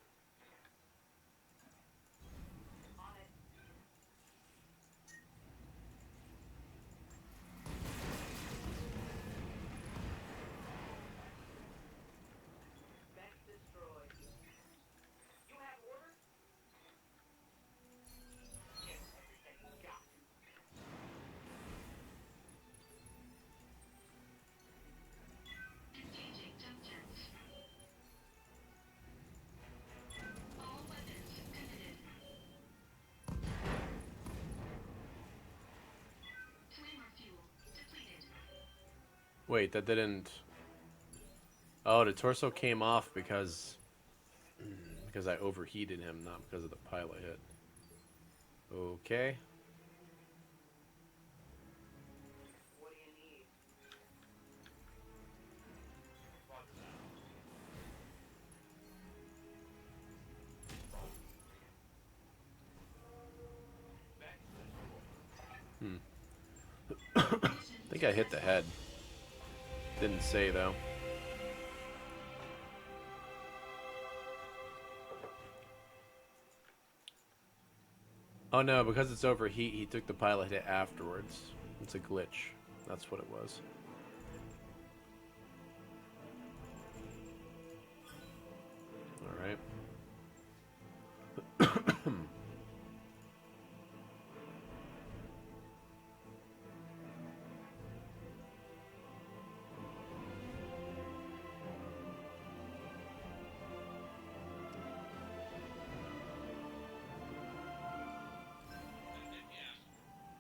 Speaker 5: On it. Mech destroyed. You have orders? Get everything you got.
Speaker 4: Engaging jump jets. All weapons committed. Flamer fuel depleted.
Speaker 1: Wait, that didn't... Oh, the torso came off because I overheated him, not because of the pilot hit. Okay.
Speaker 5: What do you need?
Speaker 2: Roger that. Mech destroyed.
Speaker 1: I think I hit the head. Didn't say, though. Oh no, because it's overheat, he took the pilot hit afterwards. It's a glitch. That's what it was. Alright.
Speaker 3: Yes.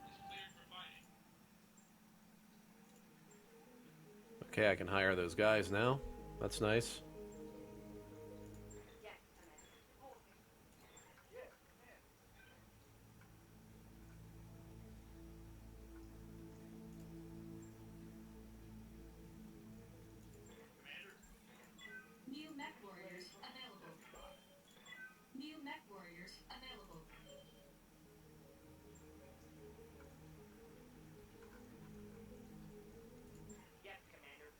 Speaker 3: Is cleared for fighting.
Speaker 1: Okay, I can hire those guys now. That's nice.
Speaker 5: Yes, Commander. Reporting.
Speaker 2: Yes, Commander. Commander,
Speaker 4: New mech warriors available. New mech warriors available.
Speaker 5: Yes, Commander.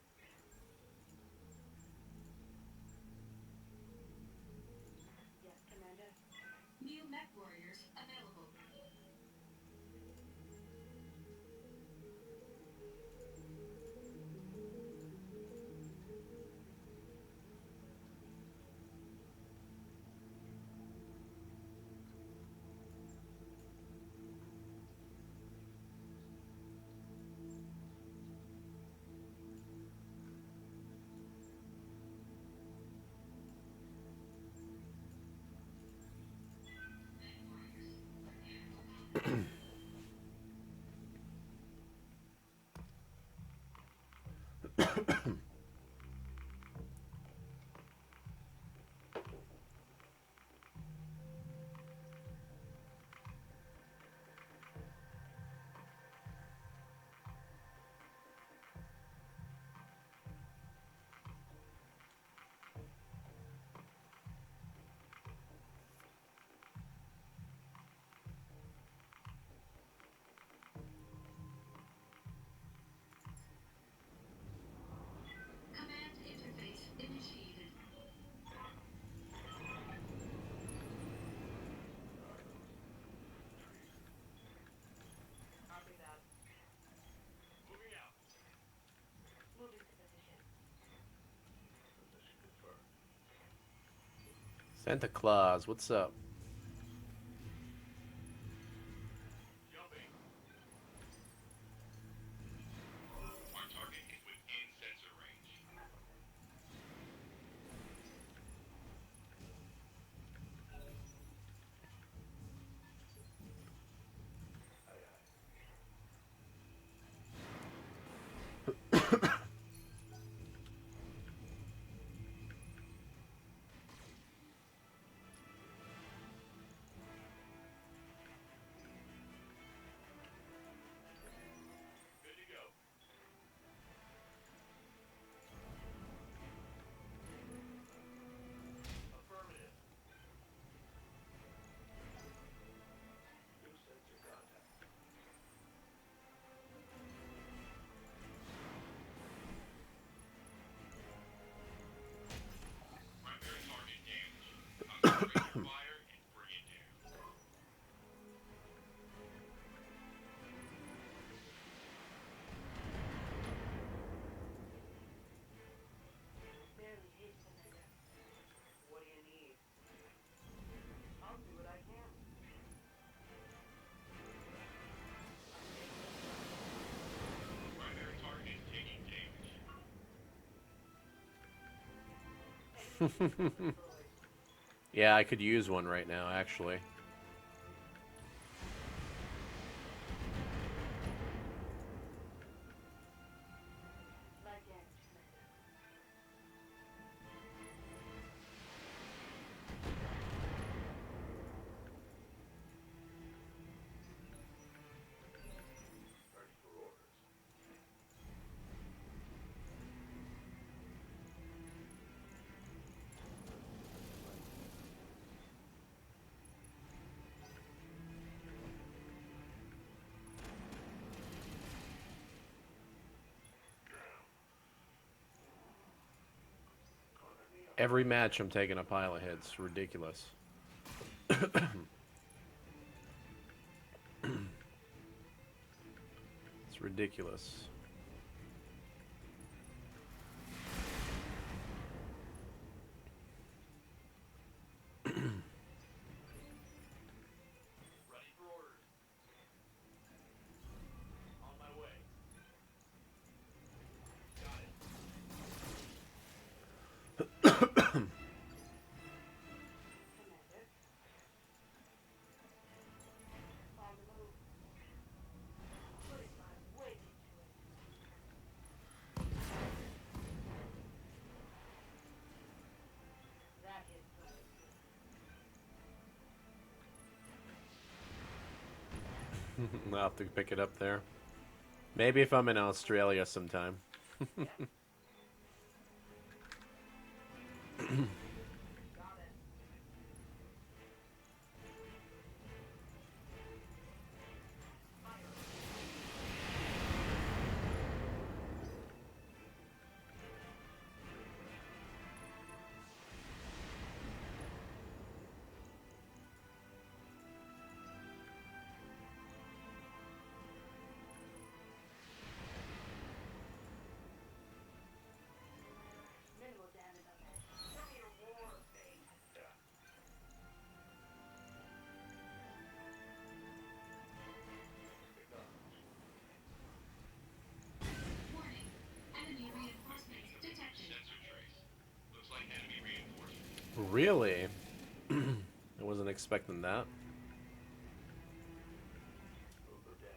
Speaker 5: Yes, Commander.
Speaker 4: New mech warriors available. Command interface initiated.
Speaker 5: Copy that.
Speaker 2: moving out.
Speaker 5: Moving to position.
Speaker 2: Position confirmed.
Speaker 1: Santa Claus, what's up?
Speaker 2: Jumping.
Speaker 3: Our target is within sensor range.
Speaker 2: Aye, aye. Good to go. Affirmative. New sensor contact.
Speaker 3: Primary target damage. Concentrate your fire and bring it down.
Speaker 5: Barely hit, Commander. What do you need? I'll do what I can.
Speaker 3: Primary target taking damage.
Speaker 5: Deployed.
Speaker 1: Yeah, I could use one right now, actually.
Speaker 5: Light damage, Commander.
Speaker 2: Ready for orders.
Speaker 1: Every match I'm taking a pile of hits. Ridiculous. It's ridiculous.
Speaker 2: Ready for orders. On my way. Got it.
Speaker 5: Commander. On the move. Putting my weight into it.
Speaker 1: I'll have to pick it up there. Maybe if I'm in Australia sometime.
Speaker 5: Got it. Minimal damage on that. Show me your war, babe.
Speaker 2: Yeah. Pick up.
Speaker 4: Warning. Enemy reinforcements detected.
Speaker 3: Sensor trace. Looks like enemy reinforcements.
Speaker 1: Really? I wasn't expecting that.
Speaker 2: Move her down.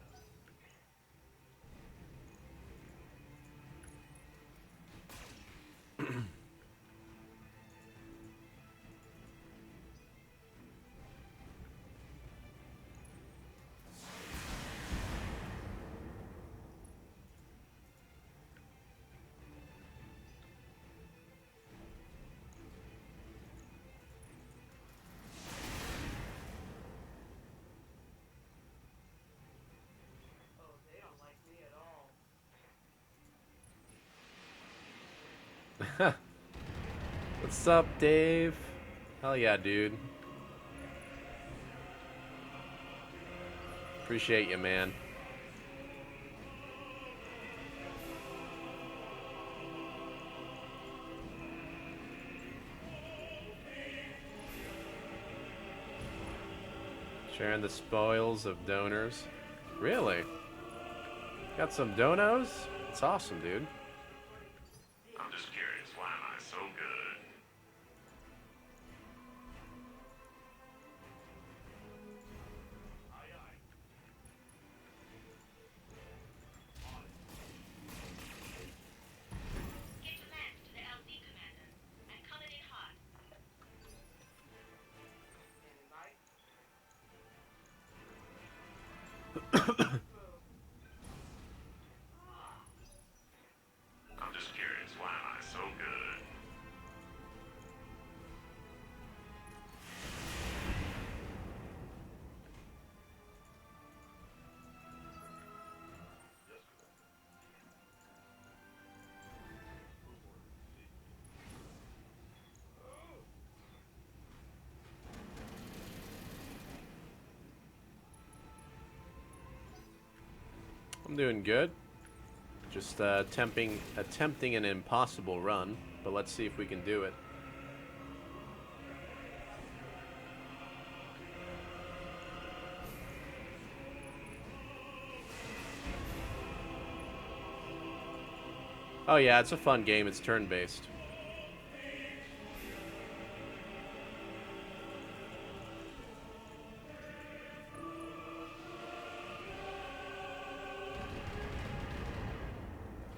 Speaker 5: Oh, they don't like me at all.
Speaker 1: What's up, Dave? Hell yeah, dude. Appreciate you, man. Sharing the spoils of donors. Really? Got some donos? It's awesome, dude.
Speaker 3: I'm just curious, why am I so good?
Speaker 2: Aye, aye.
Speaker 4: Get command to the LZ commander. I'm coming in hot.
Speaker 5: Standing by.
Speaker 3: I'm just curious, why am I so good?
Speaker 2: Yes, Commander. Move order received.
Speaker 1: I'm doing good. Just attempting an impossible run, but let's see if we can do it. Oh yeah, it's a fun game. It's turn-based.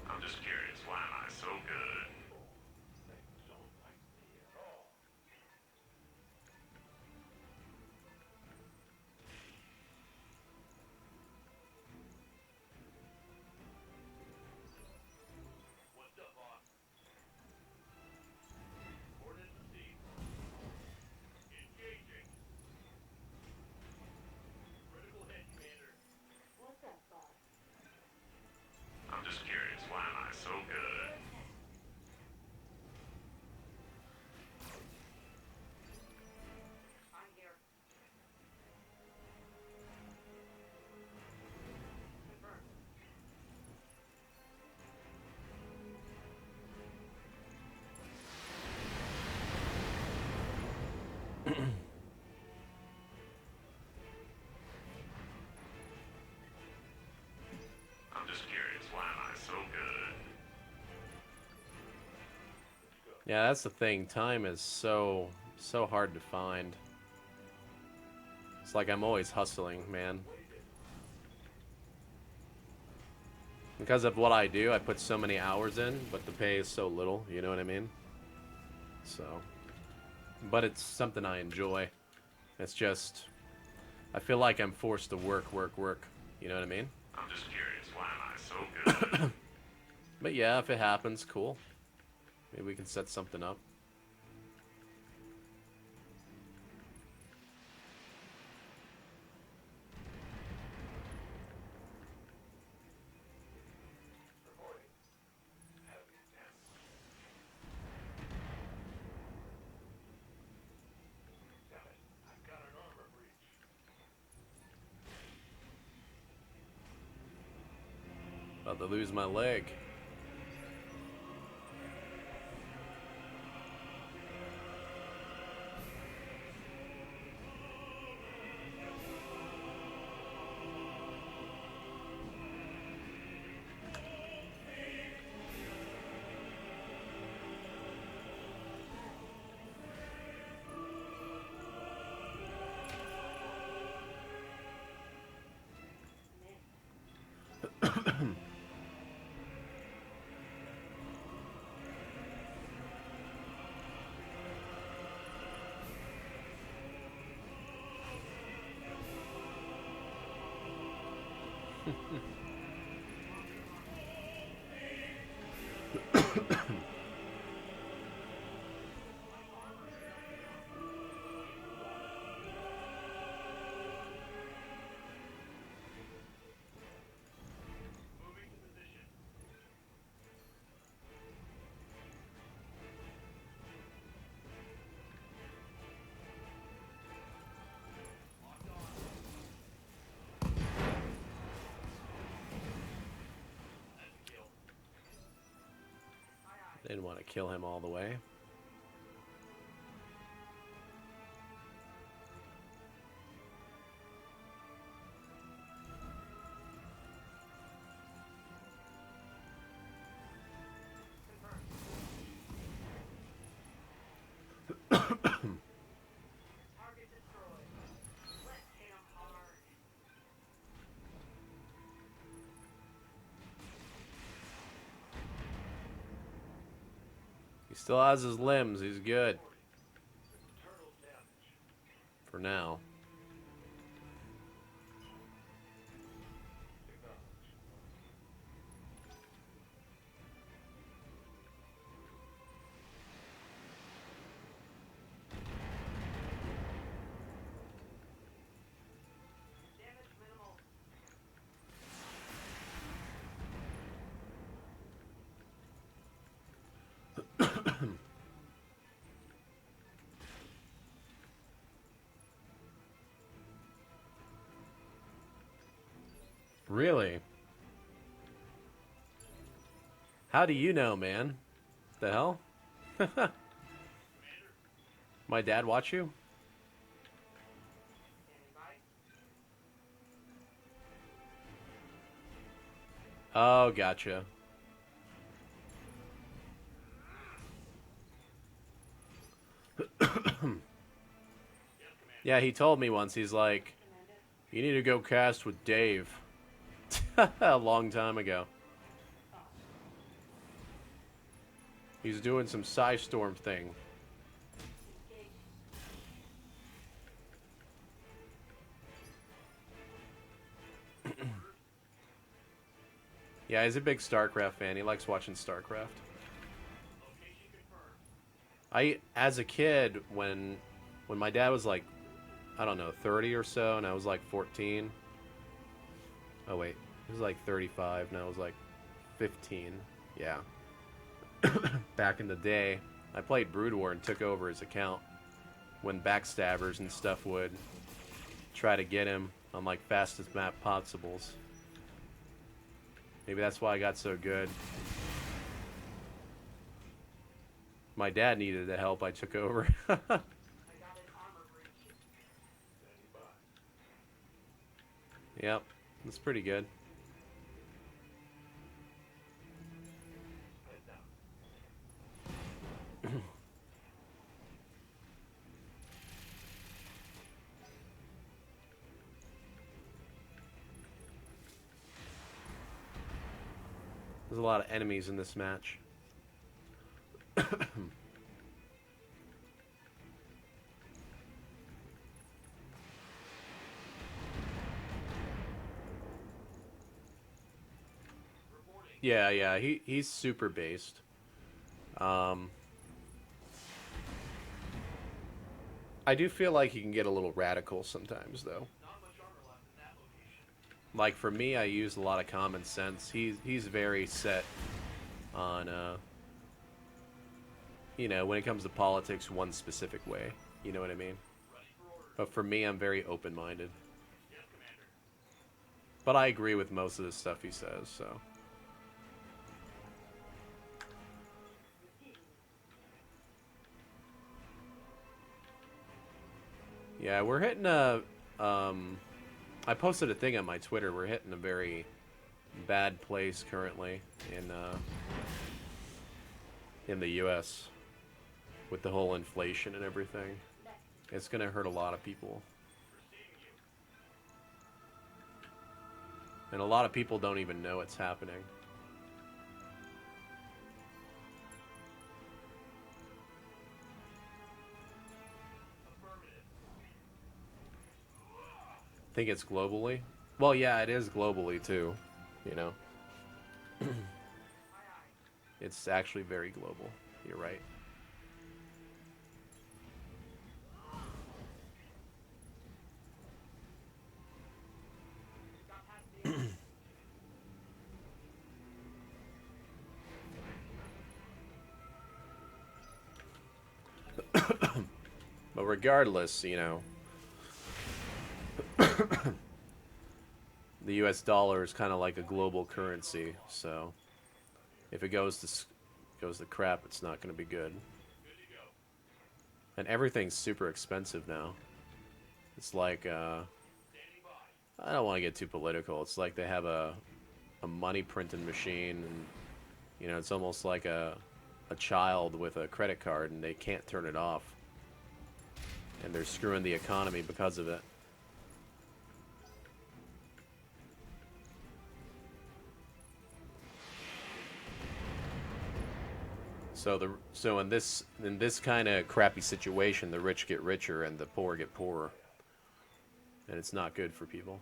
Speaker 3: I'm just curious, why am I so good?
Speaker 2: Things don't like me at all. What's up, boss? Coordinates received. Engaging. Critical hit, Commander.
Speaker 5: What's up, boss?
Speaker 3: I'm just curious, why am I so good?
Speaker 5: I'm here. Confirmed.
Speaker 3: I'm just curious, why am I so good?
Speaker 1: Yeah, that's the thing. Time is so hard to find. It's like I'm always hustling, man. Because of what I do, I put so many hours in, but the pay is so little, you know what I mean? So, but it's something I enjoy. It's just, I feel like I'm forced to work. You know what I mean?
Speaker 3: I'm just curious, why am I so good at it?
Speaker 1: But yeah, if it happens, cool. Maybe we can set something up.
Speaker 2: Reporting. Heavy damage. Damn it. I've got an armor breach.
Speaker 1: About to lose my leg.
Speaker 2: Moving to position. Locked on. That's a kill.
Speaker 1: Didn't want to kill him all the way.
Speaker 5: Target destroyed. Let's hit 'em hard.
Speaker 1: He still has his limbs. He's good.
Speaker 2: Internal damage.
Speaker 1: For now.
Speaker 2: Acknowledged.
Speaker 5: Damage minimal.
Speaker 1: Really? How do you know, man? The hell? My dad watch you?
Speaker 5: Standing by.
Speaker 1: Oh, gotcha. Yeah, he told me once, he's like,
Speaker 5: Commander.
Speaker 1: you need to go cast with Dave. A long time ago. He's doing some Psystorm thing.
Speaker 5: Engage.
Speaker 1: Yeah, he's a big StarCraft fan. He likes watching StarCraft.
Speaker 2: Location confirmed.
Speaker 1: As a kid, when my dad was like, I don't know, 30 or so, and I was like 14. Oh wait, he was like 35, and I was like 15. Yeah. Back in the day, I played Brood War and took over his account when backstabbers and stuff would try to get him on like fastest map possibles. Maybe that's why I got so good. My dad needed the help, I took over.
Speaker 5: I got an armor breach.
Speaker 2: Standing by.
Speaker 1: Yep, that's pretty good.
Speaker 2: Head down.
Speaker 1: There's a lot of enemies in this match. Yeah, he's super based. I do feel like he can get a little radical sometimes, though.
Speaker 2: Not much armor left in that location.
Speaker 1: Like for me, I use a lot of common sense. He's very set on you know, when it comes to politics, one specific way. You know what I mean?
Speaker 2: Ready for orders.
Speaker 1: But for me, I'm very open-minded.
Speaker 2: Yes, Commander.
Speaker 1: But I agree with most of the stuff he says, so. Yeah, we're hitting a, I posted a thing on my Twitter. We're hitting a very bad place currently in the U.S. with the whole inflation and everything. It's gonna hurt a lot of people. And a lot of people don't even know it's happening.
Speaker 2: Affirmative.
Speaker 1: Think it's globally? Well, yeah, it is globally too, you know. It's actually very global. You're right. But regardless, you know, the US dollar is kind of like a global currency, so if it goes to crap, it's not going to be good. And everything's super expensive now. It's like I don't want to get too political. It's like they have a money printing machine, and you know, it's almost like a child with a credit card, and they can't turn it off. And they're screwing the economy because of it. So in this kind of crappy situation, the rich get richer and the poor get poorer. And it's not good for people.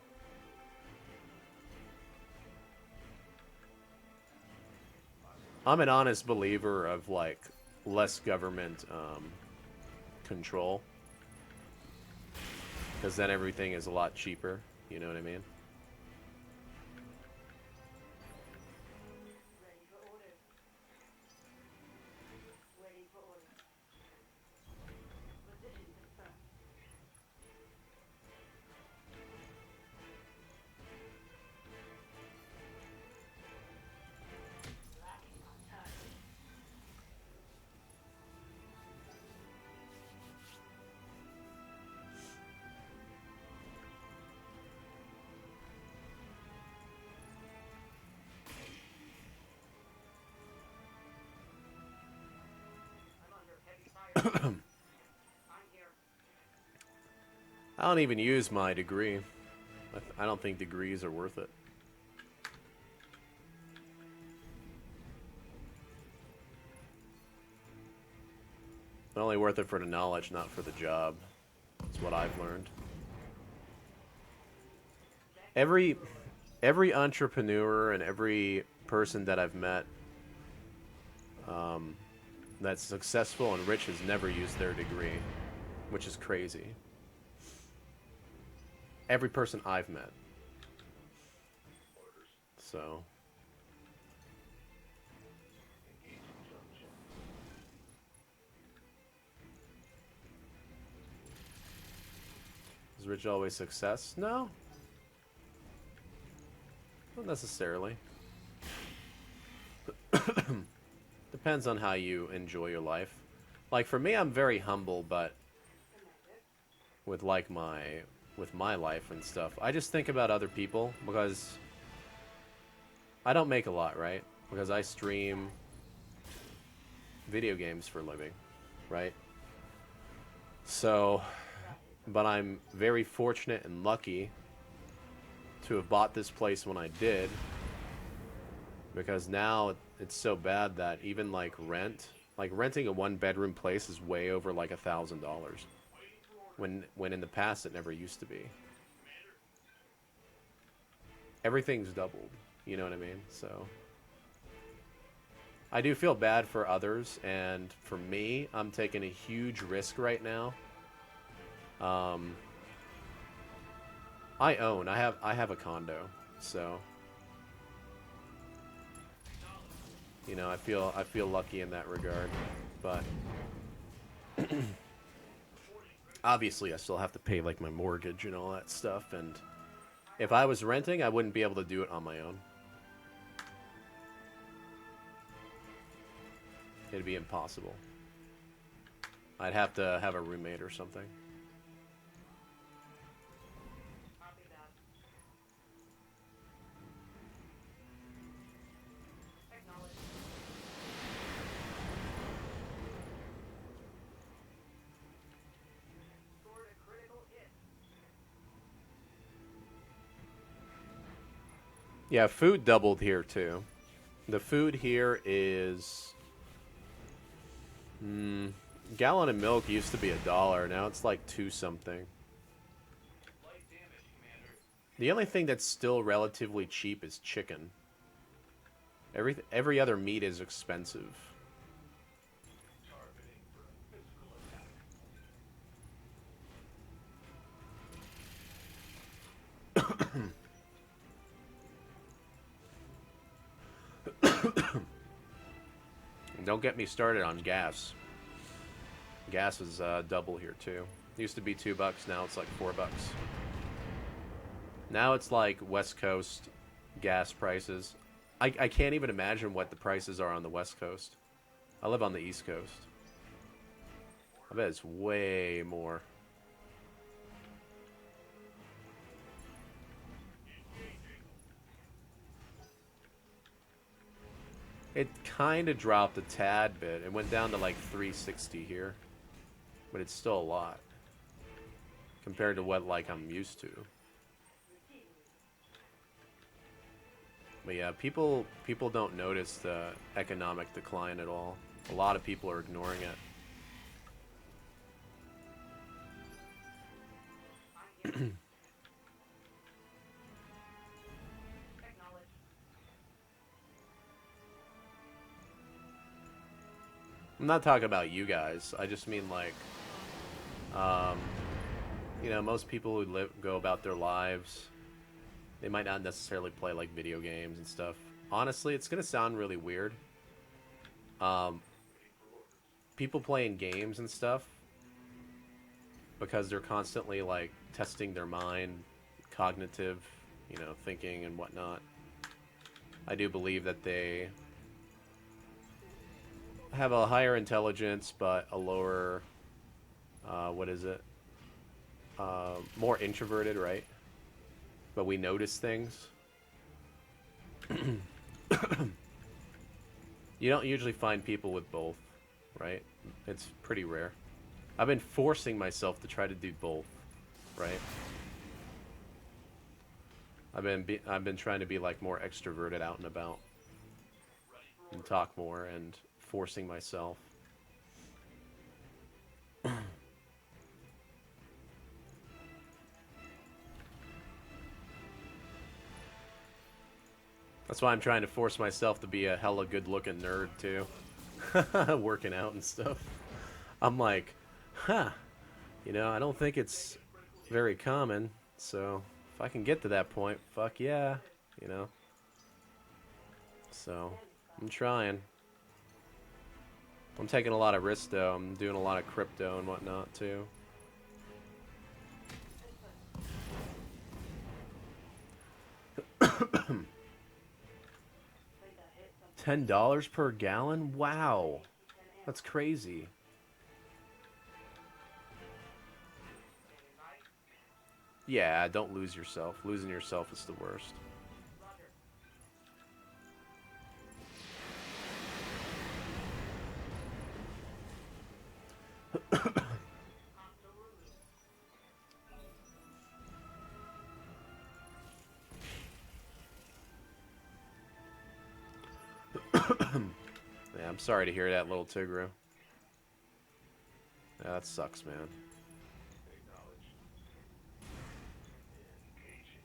Speaker 1: I'm an honest believer of like less government control. Because then everything is a lot cheaper, you know what I mean?
Speaker 5: Ready for orders. Waiting for orders. Position confirmed. Lacking on time. I'm under heavy fire. I'm here.
Speaker 1: I don't even use my degree. I don't think degrees are worth it. They're only worth it for the knowledge, not for the job. That's what I've learned. Every entrepreneur and every person that I've met that's successful and rich has never used their degree, which is crazy. Every person I've met. So. Is rich always success? No. Not necessarily. Depends on how you enjoy your life. Like for me, I'm very humble, but with like with my life and stuff, I just think about other people because I don't make a lot, right? Because I stream video games for a living, right? So, but I'm very fortunate and lucky to have bought this place when I did, because now it's so bad that even like renting a one-bedroom place is way over like $1,000, when in the past it never used to be. Everything's doubled, you know what I mean? So I do feel bad for others, and for me, I'm taking a huge risk right now. I have a condo, so you know, I feel lucky in that regard, but obviously I still have to pay like my mortgage and all that stuff, and if I was renting, I wouldn't be able to do it on my own. It'd be impossible. I'd have to have a roommate or something.
Speaker 5: Copy that. Acknowledged. Scored a critical hit.
Speaker 1: Yeah, food doubled here too. The food here is gallon of milk used to be $1. Now it's like 2 something.
Speaker 2: Light damage, Commander.
Speaker 1: The only thing that's still relatively cheap is chicken. Every other meat is expensive.
Speaker 2: Targeting for a physical attack.
Speaker 1: And don't get me started on gas. Gas is double here too. Used to be $2, now it's like $4. Now it's like West Coast gas prices. I can't even imagine what the prices are on the West Coast. I live on the East Coast. I bet it's way more. It kind of dropped a tad bit. It went down to like 360 here. But it's still a lot. Compared to what like I'm used to. But yeah, people don't notice the economic decline at all. A lot of people are ignoring it.
Speaker 5: Acknowledged.
Speaker 1: I'm not talking about you guys. I just mean like, you know, most people who go about their lives, they might not necessarily play like video games and stuff. Honestly, it's gonna sound really weird. People playing games and stuff because they're constantly like testing their mind, cognitive, you know, thinking and whatnot. I do believe that they have a higher intelligence, but a lower, more introverted, right? But we notice things. You don't usually find people with both, right? It's pretty rare. I've been forcing myself to try to do both, right? I've been trying to be like more extroverted out and about and talk more and forcing myself. That's why I'm trying to force myself to be a hella good-looking nerd too. Working out and stuff. I'm like, you know, I don't think it's very common, so if I can get to that point, fuck yeah, you know. So, I'm trying. I'm taking a lot of risks though. I'm doing a lot of crypto and whatnot too. $10 per gallon? Wow. That's crazy. Yeah, don't lose yourself. Losing yourself is the worst. Yeah, I'm sorry to hear that, little Tigru. Yeah, that sucks, man.
Speaker 2: Acknowledged. Engaging.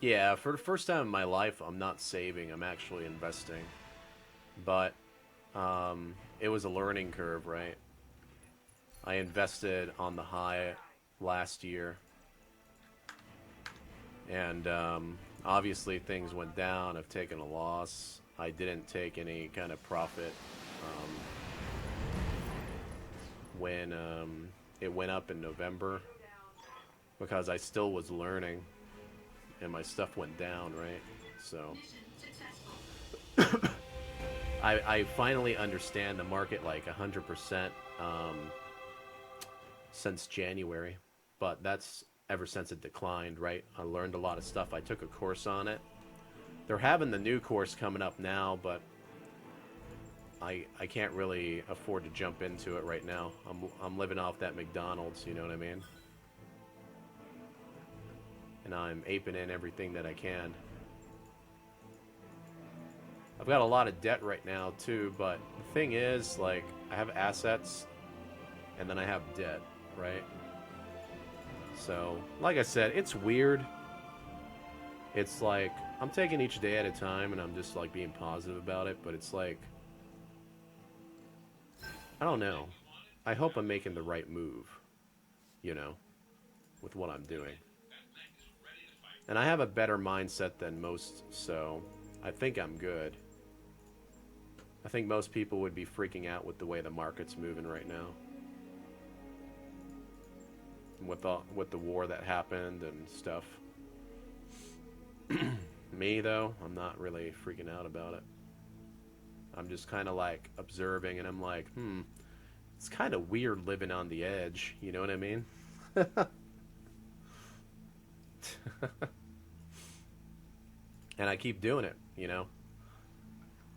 Speaker 1: Yeah, for the first time in my life, I'm not saving. I'm actually investing. But it was a learning curve, right? I invested on the high last year, and obviously things went down. I've taken a loss. I didn't take any kind of profit when it went up in November because I still was learning, and my stuff went down, right? So I finally understand the market like 100% since January, but that's ever since it declined, right? I learned a lot of stuff. I took a course on it. They're having the new course coming up now, but I can't really afford to jump into it right now. I'm living off that McDonald's, you know what I mean? And I'm aping in everything that I can. I've got a lot of debt right now too, but the thing is, like, I have assets and then I have debt, right? So, like I said, it's weird. It's like, I'm taking each day at a time and I'm just like being positive about it, but it's like, I don't know. I hope I'm making the right move, you know, with what I'm doing. And I have a better mindset than most, so I think I'm good. I think most people would be freaking out with the way the market's moving right now. With the war that happened and stuff. Me, though, I'm not really freaking out about it. I'm just kind of like observing, and I'm like, it's kind of weird living on the edge. You know what I mean? And I keep doing it, you know?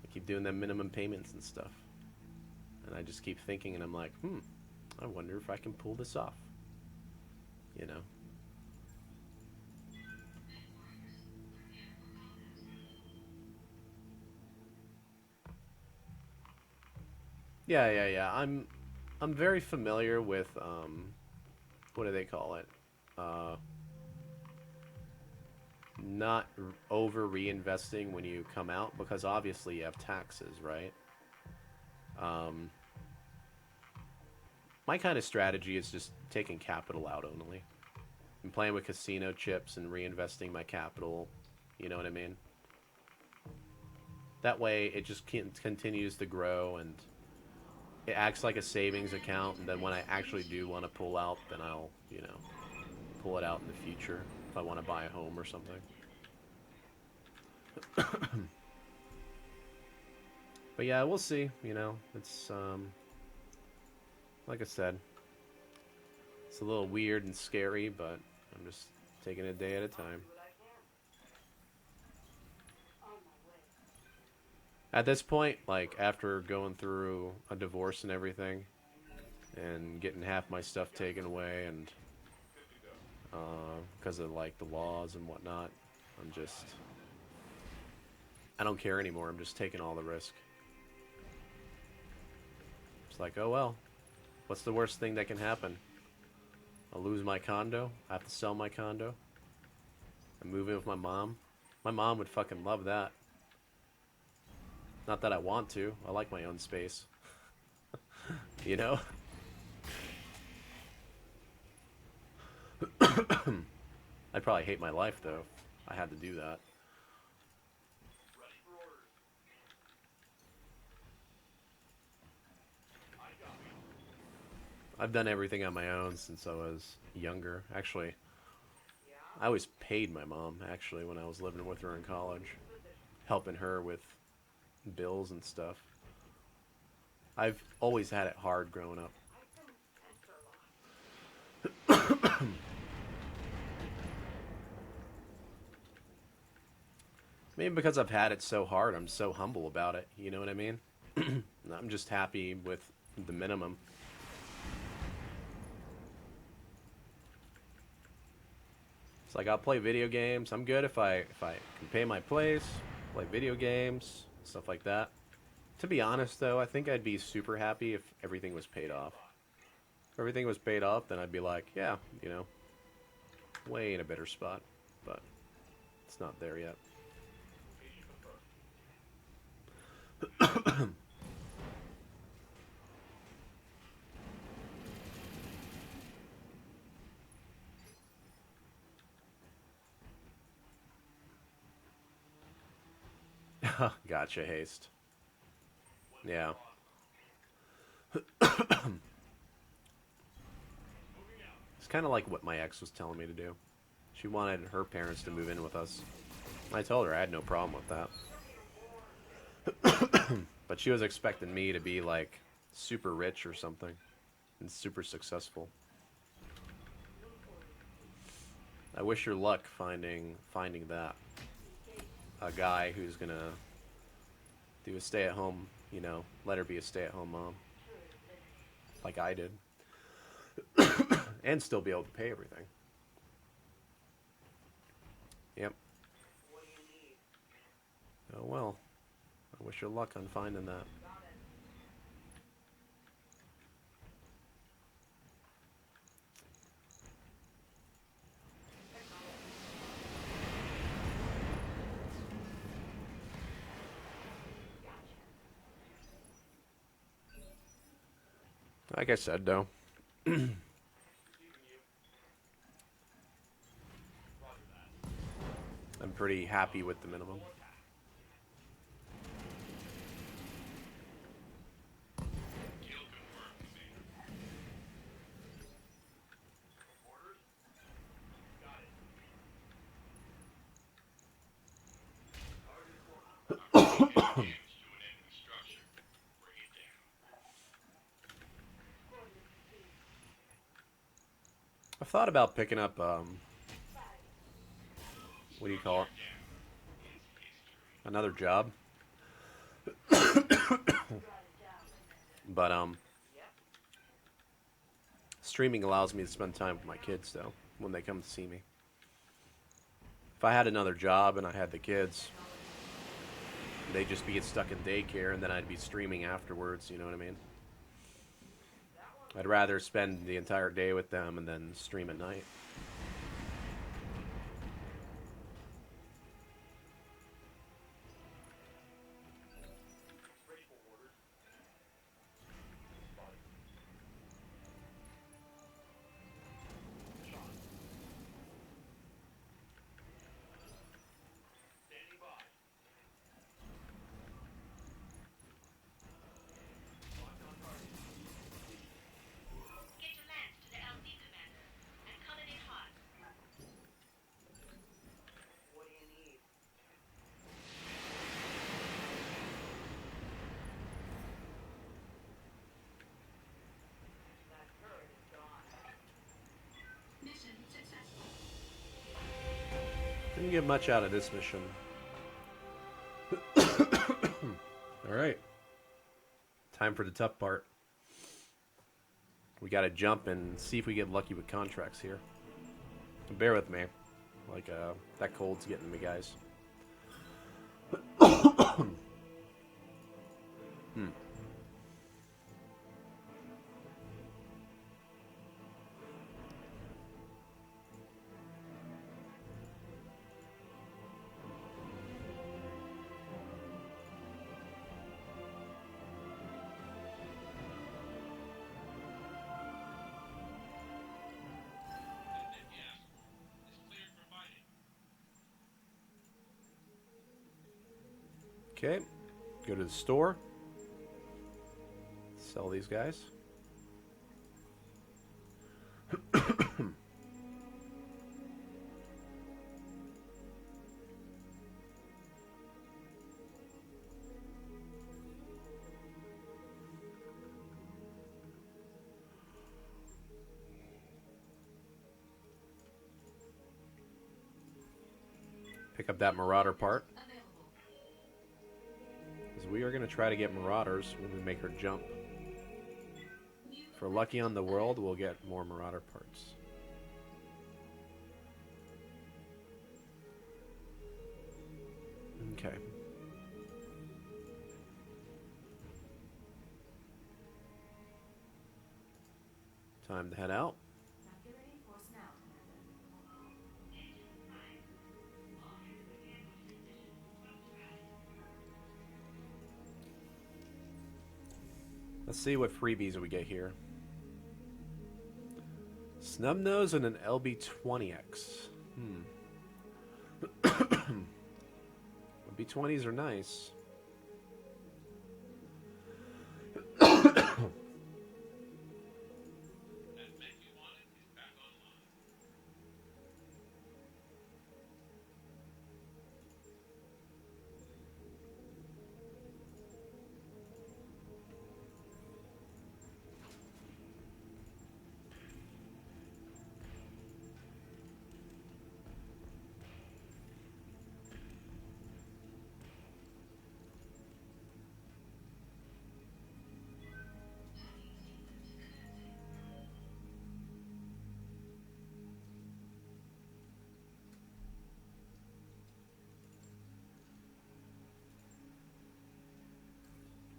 Speaker 1: I keep doing them minimum payments and stuff. And I just keep thinking, and I'm like, I wonder if I can pull this off. You know? Yeah. I'm very familiar with what do they call it? Not over reinvesting when you come out, because obviously you have taxes, right? My kind of strategy is just taking capital out only. I'm playing with casino chips and reinvesting my capital. You know what I mean? That way it just continues to grow, and it acts like a savings account, and then when I actually do want to pull out, then I'll, you know, pull it out in the future if I want to buy a home or something. But yeah, we'll see, you know. It's like I said, it's a little weird and scary, but I'm just taking it a day at a time. At this point, like, after going through a divorce and everything, and getting half my stuff taken away, and because of, like, the laws and whatnot, I don't care anymore. I'm just taking all the risk. It's like, oh well, what's the worst thing that can happen? I'll lose my condo. I have to sell my condo. I'm moving with my mom. My mom would fucking love that. Not that I want to. I like my own space. You know? I'd probably hate my life, though, if I had to do that. I've done everything on my own since I was younger. Actually, I always paid my mom, actually, when I was living with her in college. Helping her with bills and stuff. I've always had it hard growing up. Maybe because I've had it so hard, I'm so humble about it. You know what I mean? I'm just happy with the minimum. It's like, I'll play video games. I'm good if I can pay my place, play video games, stuff like that. To be honest, though, I think I'd be super happy if everything was paid off. If everything was paid off, then I'd be like, yeah, you know, way in a better spot. But It's not there yet.
Speaker 2: Location confirmed.
Speaker 1: Gotcha, haste. Yeah. It's kind of like what my ex was telling me to do. She wanted her parents to move in with us. I told her I had no problem with that. But she was expecting me to be like super rich or something and super successful. I wish her luck finding that. A guy who's gonna do a stay-at-home, you know, let her be a stay-at-home mom. Like I did. And still be able to pay everything. Yep.
Speaker 5: What do you need?
Speaker 1: Oh well. I wish her luck on finding that.
Speaker 5: Got it.
Speaker 1: Like I said, though,
Speaker 2: Receiving you. Roger that.
Speaker 1: I'm pretty happy with the minimum.
Speaker 2: Full attack.
Speaker 3: Kill confirmed, Commander.
Speaker 2: Orders? Got it. Target corner.
Speaker 3: Damage to an enemy structure. Bring it down.
Speaker 1: I've thought about picking up, what do you call it? Another job. But, streaming allows me to spend time with my kids, though, when they come to see me. If I had another job and I had the kids, they'd just be stuck in daycare, and then I'd be streaming afterwards, you know what I mean? I'd rather spend the entire day with them and then stream at night.
Speaker 2: Ready for orders. Spotted. Shot. Standing by. Locked on target.
Speaker 4: Get your lance to the LZ commander. I'm coming in hot.
Speaker 5: What do you need? That turret is gone.
Speaker 4: Mission successful.
Speaker 1: Didn't get much out of this mission. Alright. Time for the tough part. We gotta jump and see if we get lucky with contracts here. Bear with me. Like, that cold's getting me, guys.
Speaker 3: Yes. Is clear provided.
Speaker 1: Okay. Go to the store. Sell these guys. Pick up that Marauder part. Because we are going to try to get Marauders when we make her jump. If we're lucky on the world, we'll get more Marauder parts. Okay. Time to head out. Let's see what freebies we get here. Snubnose and an LB20X. B20s are nice.
Speaker 3: That mech you wanted is back online.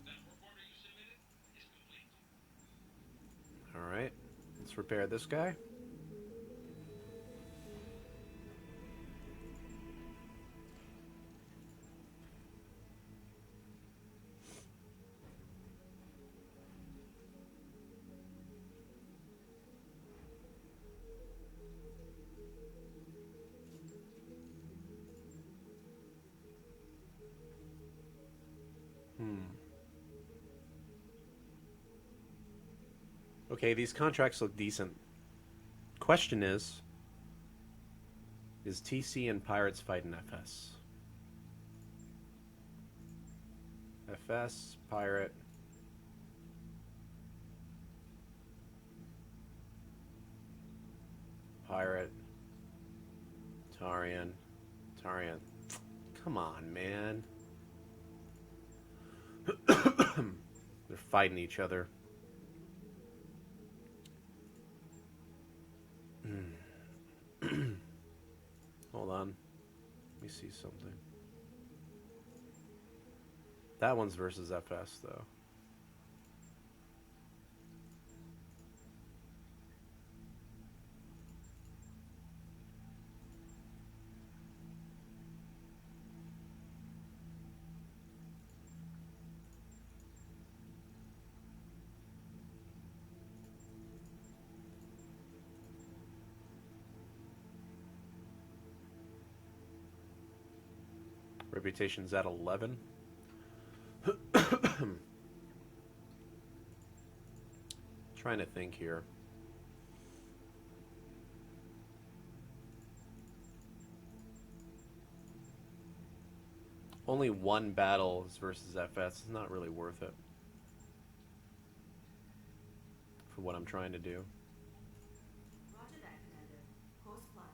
Speaker 3: That work order you submitted is complete.
Speaker 1: Alright, let's repair this guy. Okay, these contracts look decent. Question is TC and Pirates fighting FS? FS, Pirate. Pirate. Tarian. Tarian. Come on, man. They're fighting each other. Hold on. Let me see something. That one's versus FS, though. Reputation's at 11. Trying to think here. Only one battle is versus FS. It's not really worth it for what I'm trying to do.
Speaker 5: Roger that, Commander. Course plotted.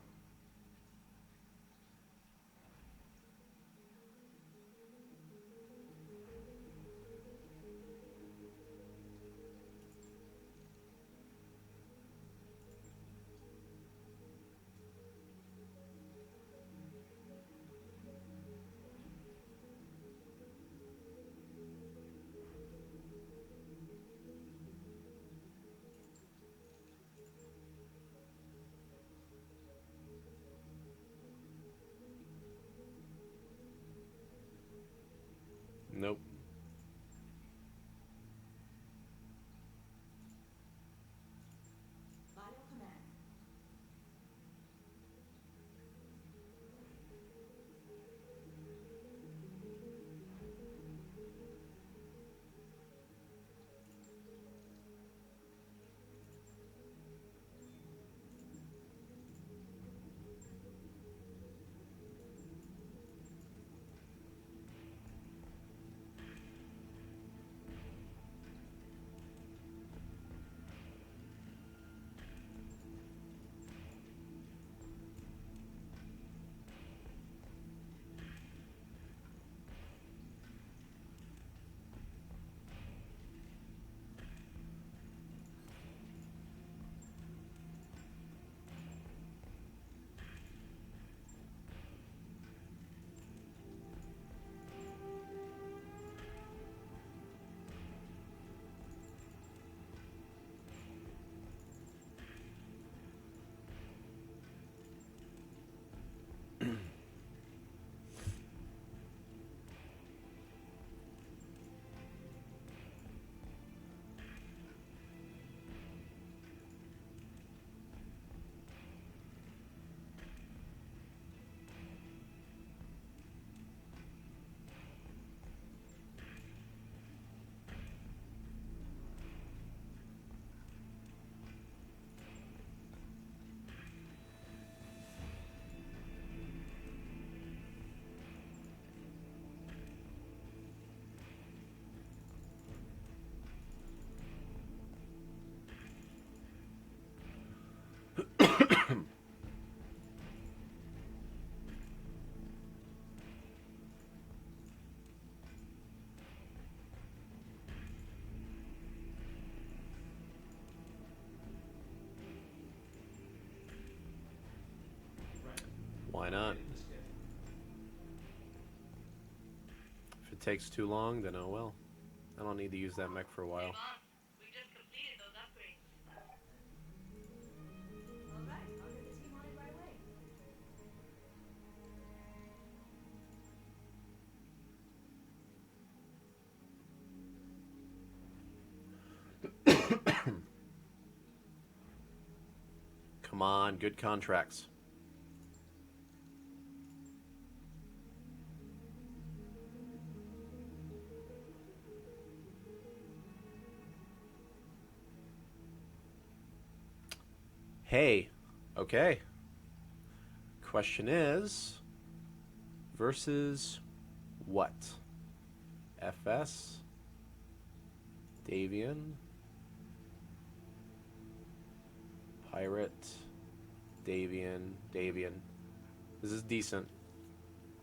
Speaker 1: Why not? If it takes too long, then oh well. I don't need to use that mech for a
Speaker 4: Hey,
Speaker 1: while.
Speaker 4: boss. We just completed those upgrades.
Speaker 5: All right, I'll get the team on it right away.
Speaker 1: Come on, good contracts. Hey, okay. Question is, versus what? FS? Davian? Pirate? Davian? This is decent.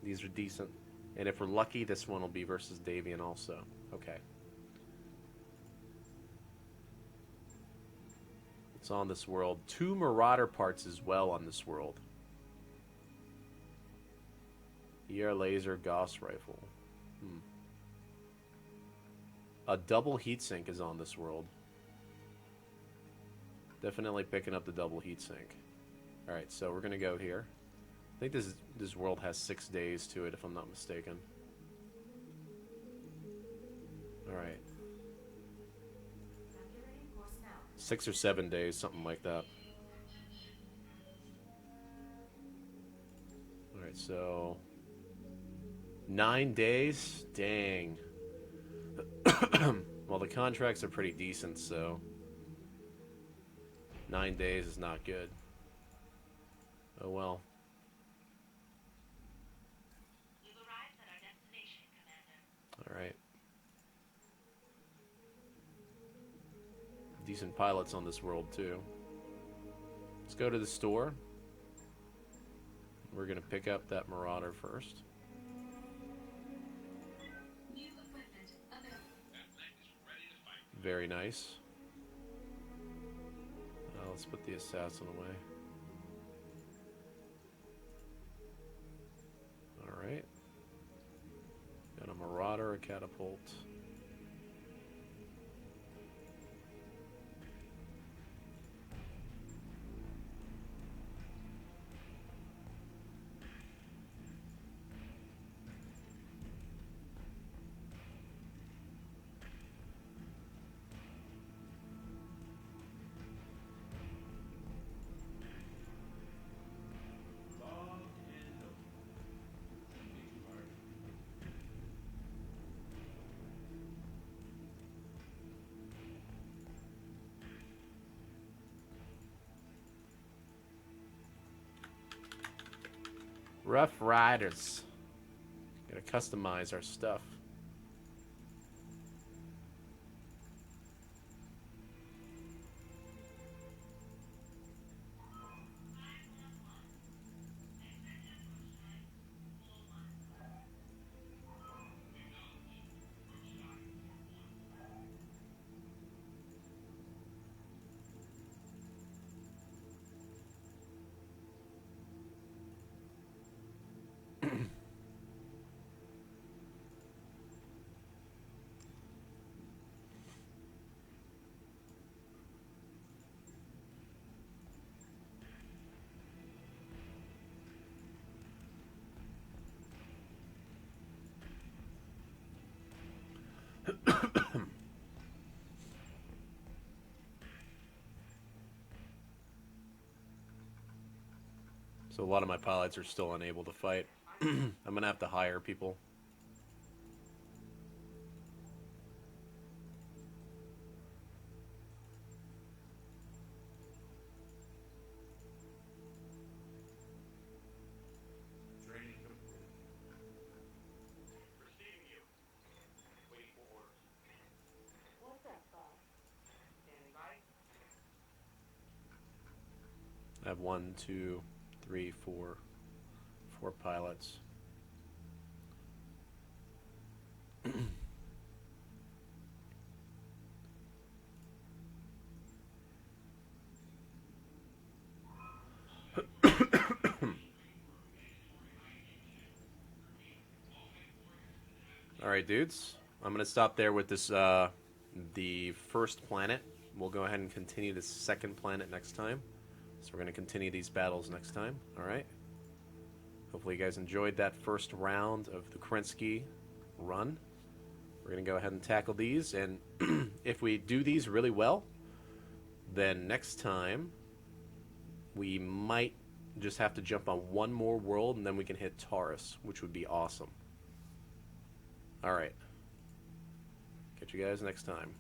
Speaker 1: These are decent. And if we're lucky, this one will be versus Davian also. Okay. It's on this world. 2 Marauder parts as well on this world. ER laser Gauss rifle. A double heatsink is on this world. Definitely picking up the double heatsink. Alright, so we're gonna go here. I think this world has 6 days to it, if I'm not mistaken. Alright. 6 or 7 days, something like that. Alright, so 9 days? Dang. Well, the contracts are pretty decent, so 9 days is not good. Oh well.
Speaker 4: We've arrived at our destination, Commander.
Speaker 1: Alright. Decent pilots on this world, too. Let's go to the store. We're gonna pick up that Marauder first.
Speaker 4: New equipment available.
Speaker 3: That mech is ready to fight.
Speaker 1: Very nice. Let's put the assassin away. Alright. Got a Marauder, a catapult. Rough Riders. Gotta customize our stuff. So a lot of my pilots are still unable to fight. I'm gonna have to hire people.
Speaker 2: Training complete. Receiving you. Waiting for orders.
Speaker 5: What's up, boss? Standing by.
Speaker 1: I have 1, 2, 3, 4 pilots. Alright, dudes. I'm going to stop there with this, the first planet. We'll go ahead and continue the second planet next time. So we're going to continue these battles next time. Alright? Hopefully you guys enjoyed that first round of the Kerensky run. We're going to go ahead and tackle these, and if we do these really well, then next time we might just have to jump on one more world, and then we can hit Taurus, which would be awesome. Alright. Catch you guys next time.